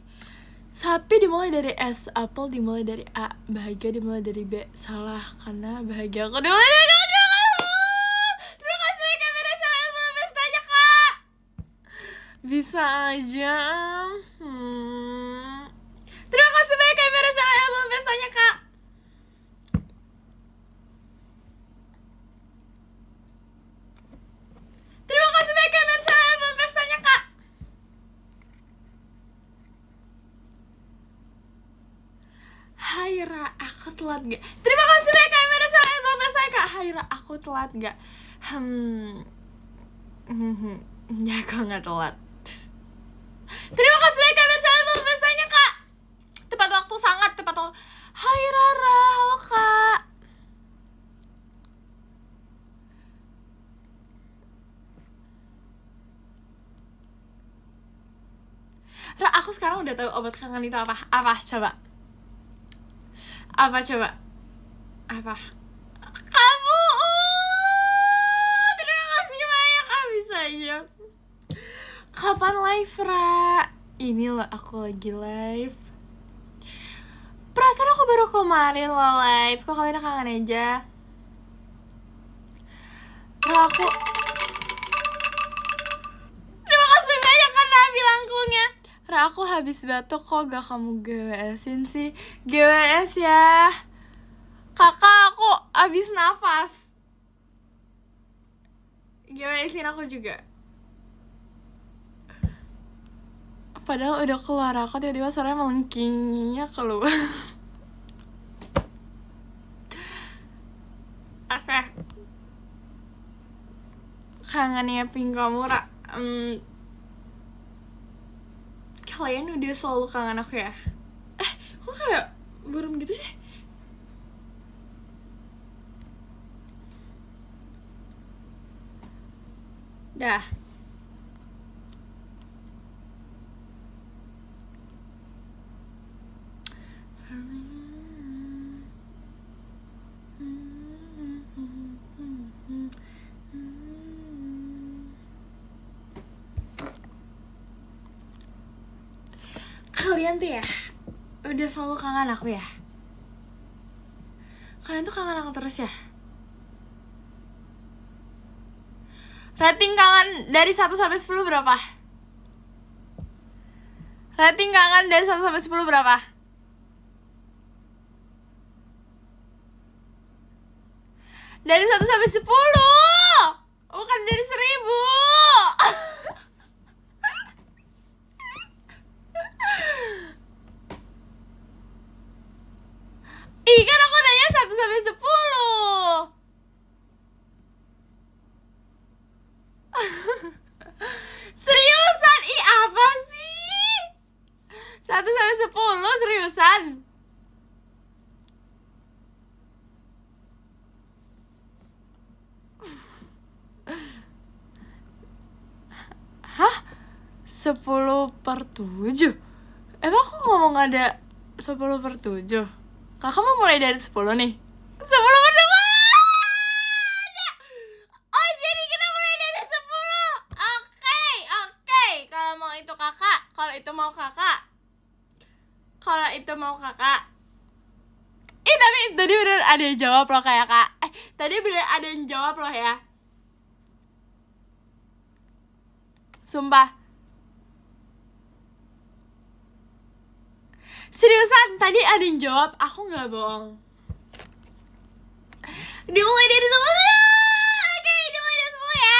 Sapi dimulai dari S, apel dimulai dari A, bahagia dimulai dari B. Salah, karena bahagia aku dimulai dari kamu. Terima kasih banyak kamera saya Mbak Pestanya, Kak. Bisa aja. Terima kasih banyak kamera saya Mbak Pestanya, Kak. Terima kasih banyak kamera saya Mbak Pestanya, Kak. Haira, aku telat gak? Terima kasih banyak kamera saya Mbak Pestanya, Kak. Haira, aku telat gak? Ya, aku gak telat. Terima kasih banyak kamera saya Mbak Pestanya, Kak. Tepat waktu, sangat tepat waktu. Hai Rara, halo Kak. Ra, aku sekarang udah tahu obat kangen itu apa. Apa coba? Apa coba? Apa? Kamu. Terima kasih banyak. Bisa aja. Kapan live, Ra? Ini loh aku lagi live. Perasaan aku baru kemarin lo live. Kok kalian kangen aja? Ra, aku terima kasih banyak karena bilangkunya. Ra, aku habis batuk kok gak kamu GWS-in sih. GWS ya. Kakak, aku habis nafas. GWS-in aku juga. Padahal udah keluar aku tiba-tiba suaranya melengkingnya keluar. Oke. Kangennya pink kamu, Ra. Kalian udah selalu kangen aku ya? Kok kayak burung gitu sih? Dah. Kalian tuh ya udah selalu kangen aku ya. Kalian tuh kangen aku terus ya. Rating kangen dari 1 sampai 10 berapa? Rating kangen dari 1 sampai 10 berapa? Dari 1 sampai 10. Bukan dari 1000. 1 sampai 10, seriusan? Hah? 10/7? Emang aku ngomong ada 10/7? Kakak mau mulai dari 10 nih? 10/7? Oh, jadi kita mulai dari 10. Oke. Kalau mau itu kakak. Kalau itu mau kakak. Tapi tadi bener ada yang jawab loh kayak kak. Tadi bener ada yang jawab loh ya. Sumpah. Seriusan, tadi ada yang jawab. Aku gak bohong. Dimulai dari 10. Oke, dimulai dari 10 ya.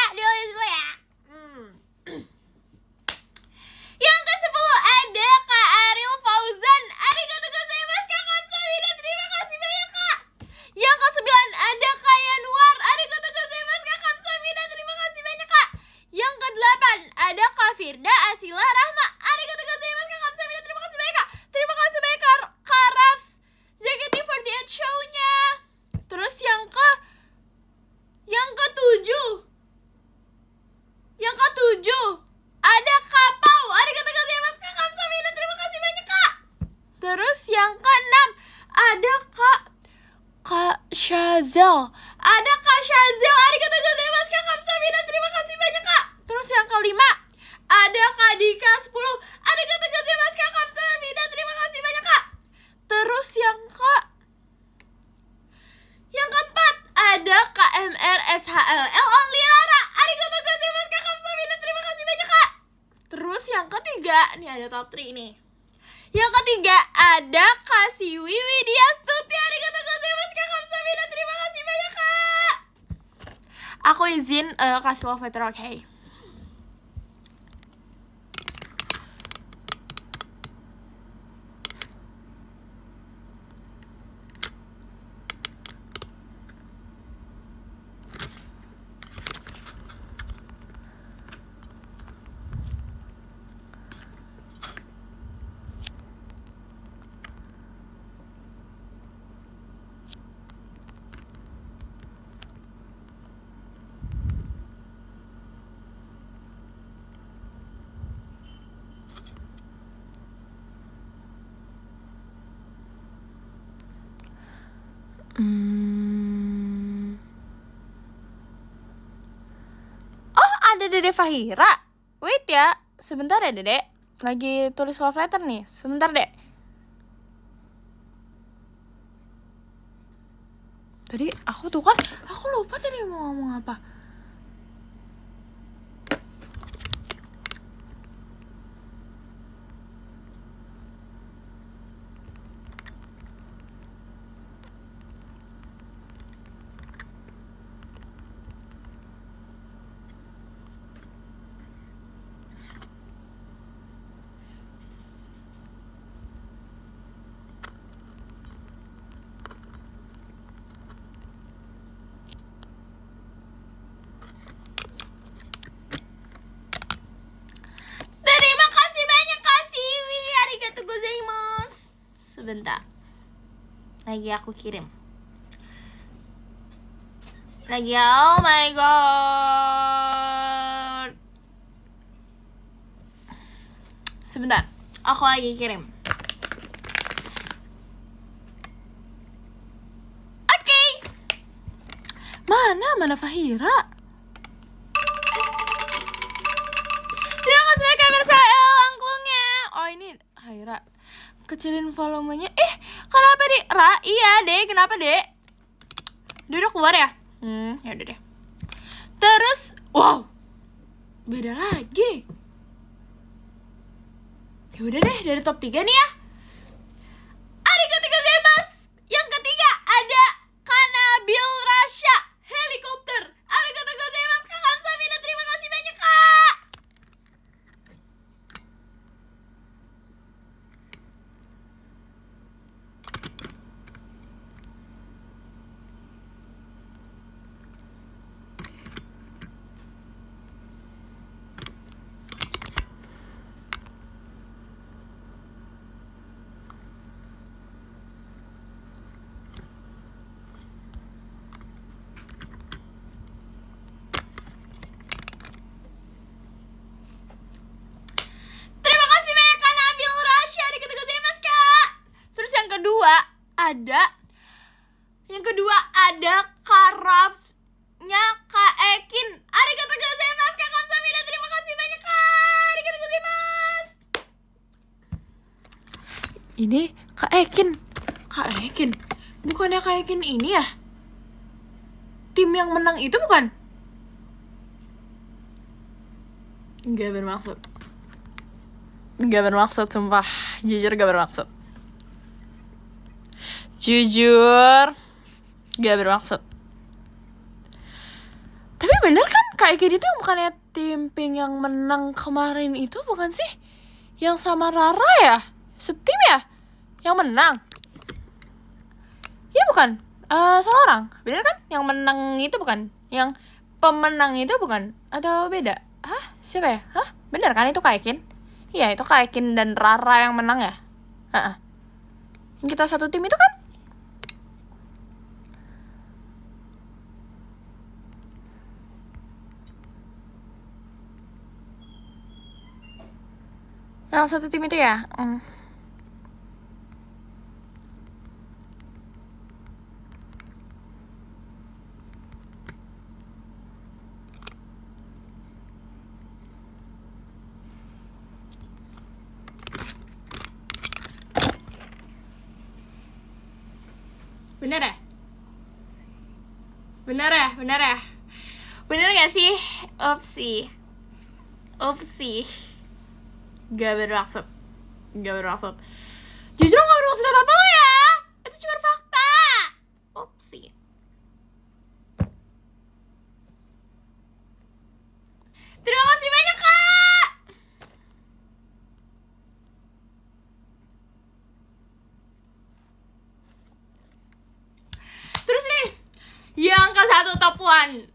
Yang ke-10 ada Kak Ariel Fauzan. Arigatou gozaimasu Kak Kamsahamnida. Terima kasih banyak Kak. Yang ke-9 ada Kak Yanuar. Arigatou gozaimasu Kak Kamsahamnida. Terima kasih banyak Kak. Yang ke-8 ada Kak Firda Asila Rahma. Arigatou gozaimasu Kak Kamsahamnida. Terima kasih banyak Kak. Terima kasih banyak Kak Rafs JKT48 show-nya. Terus yang ke-7 ada Kak Pau. Arigatou gozaimasu Kak Kamsahamnida. Terima kasih banyak Kak. Terus yang ke-6 ada Kak Shazel. Ada Kak Shazel. Arigatou gozaimasu Kak Kamsahamnida. Terima kasih banyak Kak. Terus yang ke-5 ada Kak Dika 10. Arigatou gozaimasu Kak Kamsahamnida. Terima kasih banyak Kak. Terus yang keempat ada Kak MR SHLL Only Rara. Arigatou gozaimasu Kak Kamsahamnida. Terima kasih banyak Kak. Terus yang ketiga, nih ada top 3 nih. Yang ketiga ada Kak Siwi Widya Stuti. Arigatou gozaimasu Kak Kamsahamnida. Terima kasih banyak Kak. Aku izin kasih love letter, oke? Oh, ada Dede Fahira. Wait ya, sebentar ya Dede. Lagi tulis love letter nih. Sebentar Dek. Tadi aku lupa tadi mau ngomong apa. Terima kasih banyak Kak Siwi. Arigatou gozaimasu. Sebentar. Lagi aku kirim. Oh my god. Sebentar. Aku lagi kirim. Oke. Mana Fahira? Terima kasih banyak kamera saya angklungnya. Oh ini Haira. Kecilin volumenya. Kenapa Dek? Iya Dek, kenapa Dek? Dia udah keluar ya? Ya udah deh. Terus, wow, beda lagi. Ya udah deh, dari top 3 nih ya. Arigatou gozaimasu. Yang ketiga ada Kanabil Rasya Helikopter. Arigatou gozaimasu Kak Kamsahamnida. Terima kasih banyak Kak. kedua ada Karafsnya Kak Ekin. Arigatou gozaimasu Kak Kamsahamnida. Terima kasih banyak Kak. Arigatou gozaimasu. Ini Kak Ekin. Bukannya Kak Ekin ini ya? Tim yang menang itu bukan? Gak bermaksud, sumpah. Jujur gak bermaksud. Tapi bener kan Kak Ekin itu bukannya tim Pink yang menang kemarin itu bukan sih? Yang sama Rara ya? Setim ya? Yang menang? Iya bukan? Salah orang? Bener kan? Yang menang itu bukan? Yang pemenang itu bukan? Atau beda? Hah? Siapa ya? Hah? Bener kan itu Kak Ekin? Iya itu Kak Ekin dan Rara yang menang ya? Yang kita satu tim itu kan? Yang satu tim itu ya? Bener gak sih? Opsi. Gak bermaksud. Jujur gak bermaksud apa-apa lo ya. Itu cuma fakta. Opsi. Terima kasih banyak Kak. Terus nih, yang ke satu top one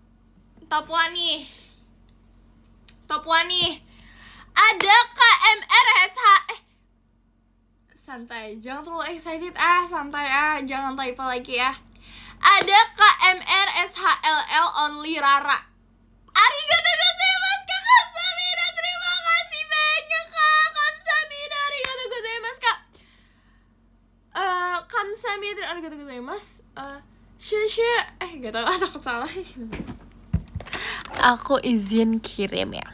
nih. Ada KMRSH. Santai, jangan terlalu excited santai jangan typo lagi ya. Ada KMRSHLL only Rara. Arigatou gozaimasu Kak Kamsahamnida. Terima kasih banyak Kak Kamsahamnida. Arigatou gozaimasu Kak. Kamsahamnida arigatou gozaimasu. Gak tau, takut salah. Aku izin kirim ya.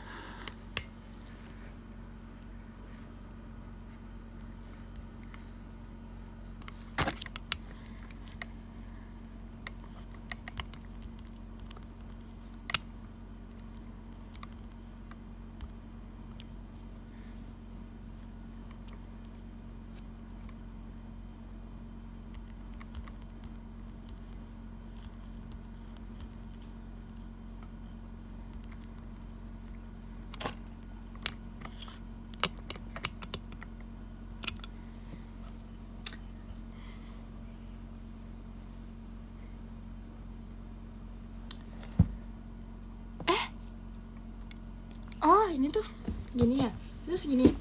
Oh ini tuh gini ya, terus gini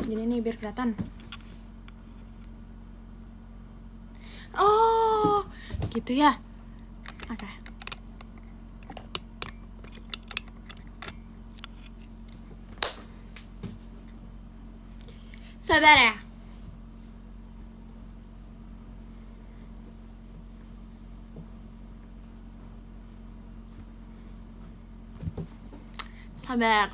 nih biar kelihatan. Oh gitu ya. Oke. Sabar ya. Sabar.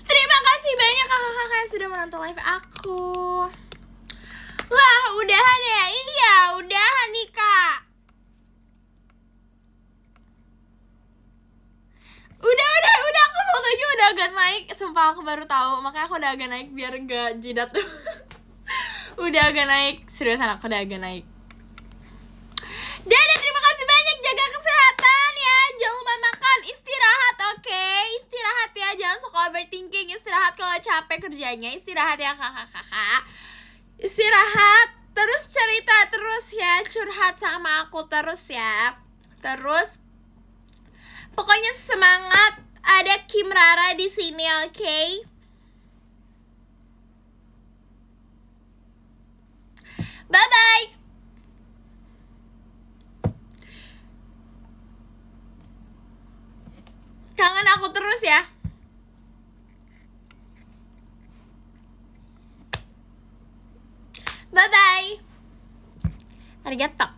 Terima kasih banyak kakak-kakak yang sudah menonton live aku. Lah, udahan ya? Iya, udahan nih kak. Udah, aku fotonya udah agak naik. Sumpah aku baru tahu, makanya aku udah agak naik biar gak jidat. Udah agak naik, seriusan aku udah agak naik. Dadah, terima kasih banyak, jaga kesehatan ya. Jangan lupa makan, istirahat, oke? Istirahat ya, jangan suka overthinking. Istirahat kalau capek kerjanya, istirahat ya kakak-kakak. Istirahat, terus cerita terus ya, curhat sama aku terus ya. Terus pokoknya semangat, ada Kim Rara di sini, oke? Bye bye. Kangen aku terus terus ya. Bye bye. Arigato.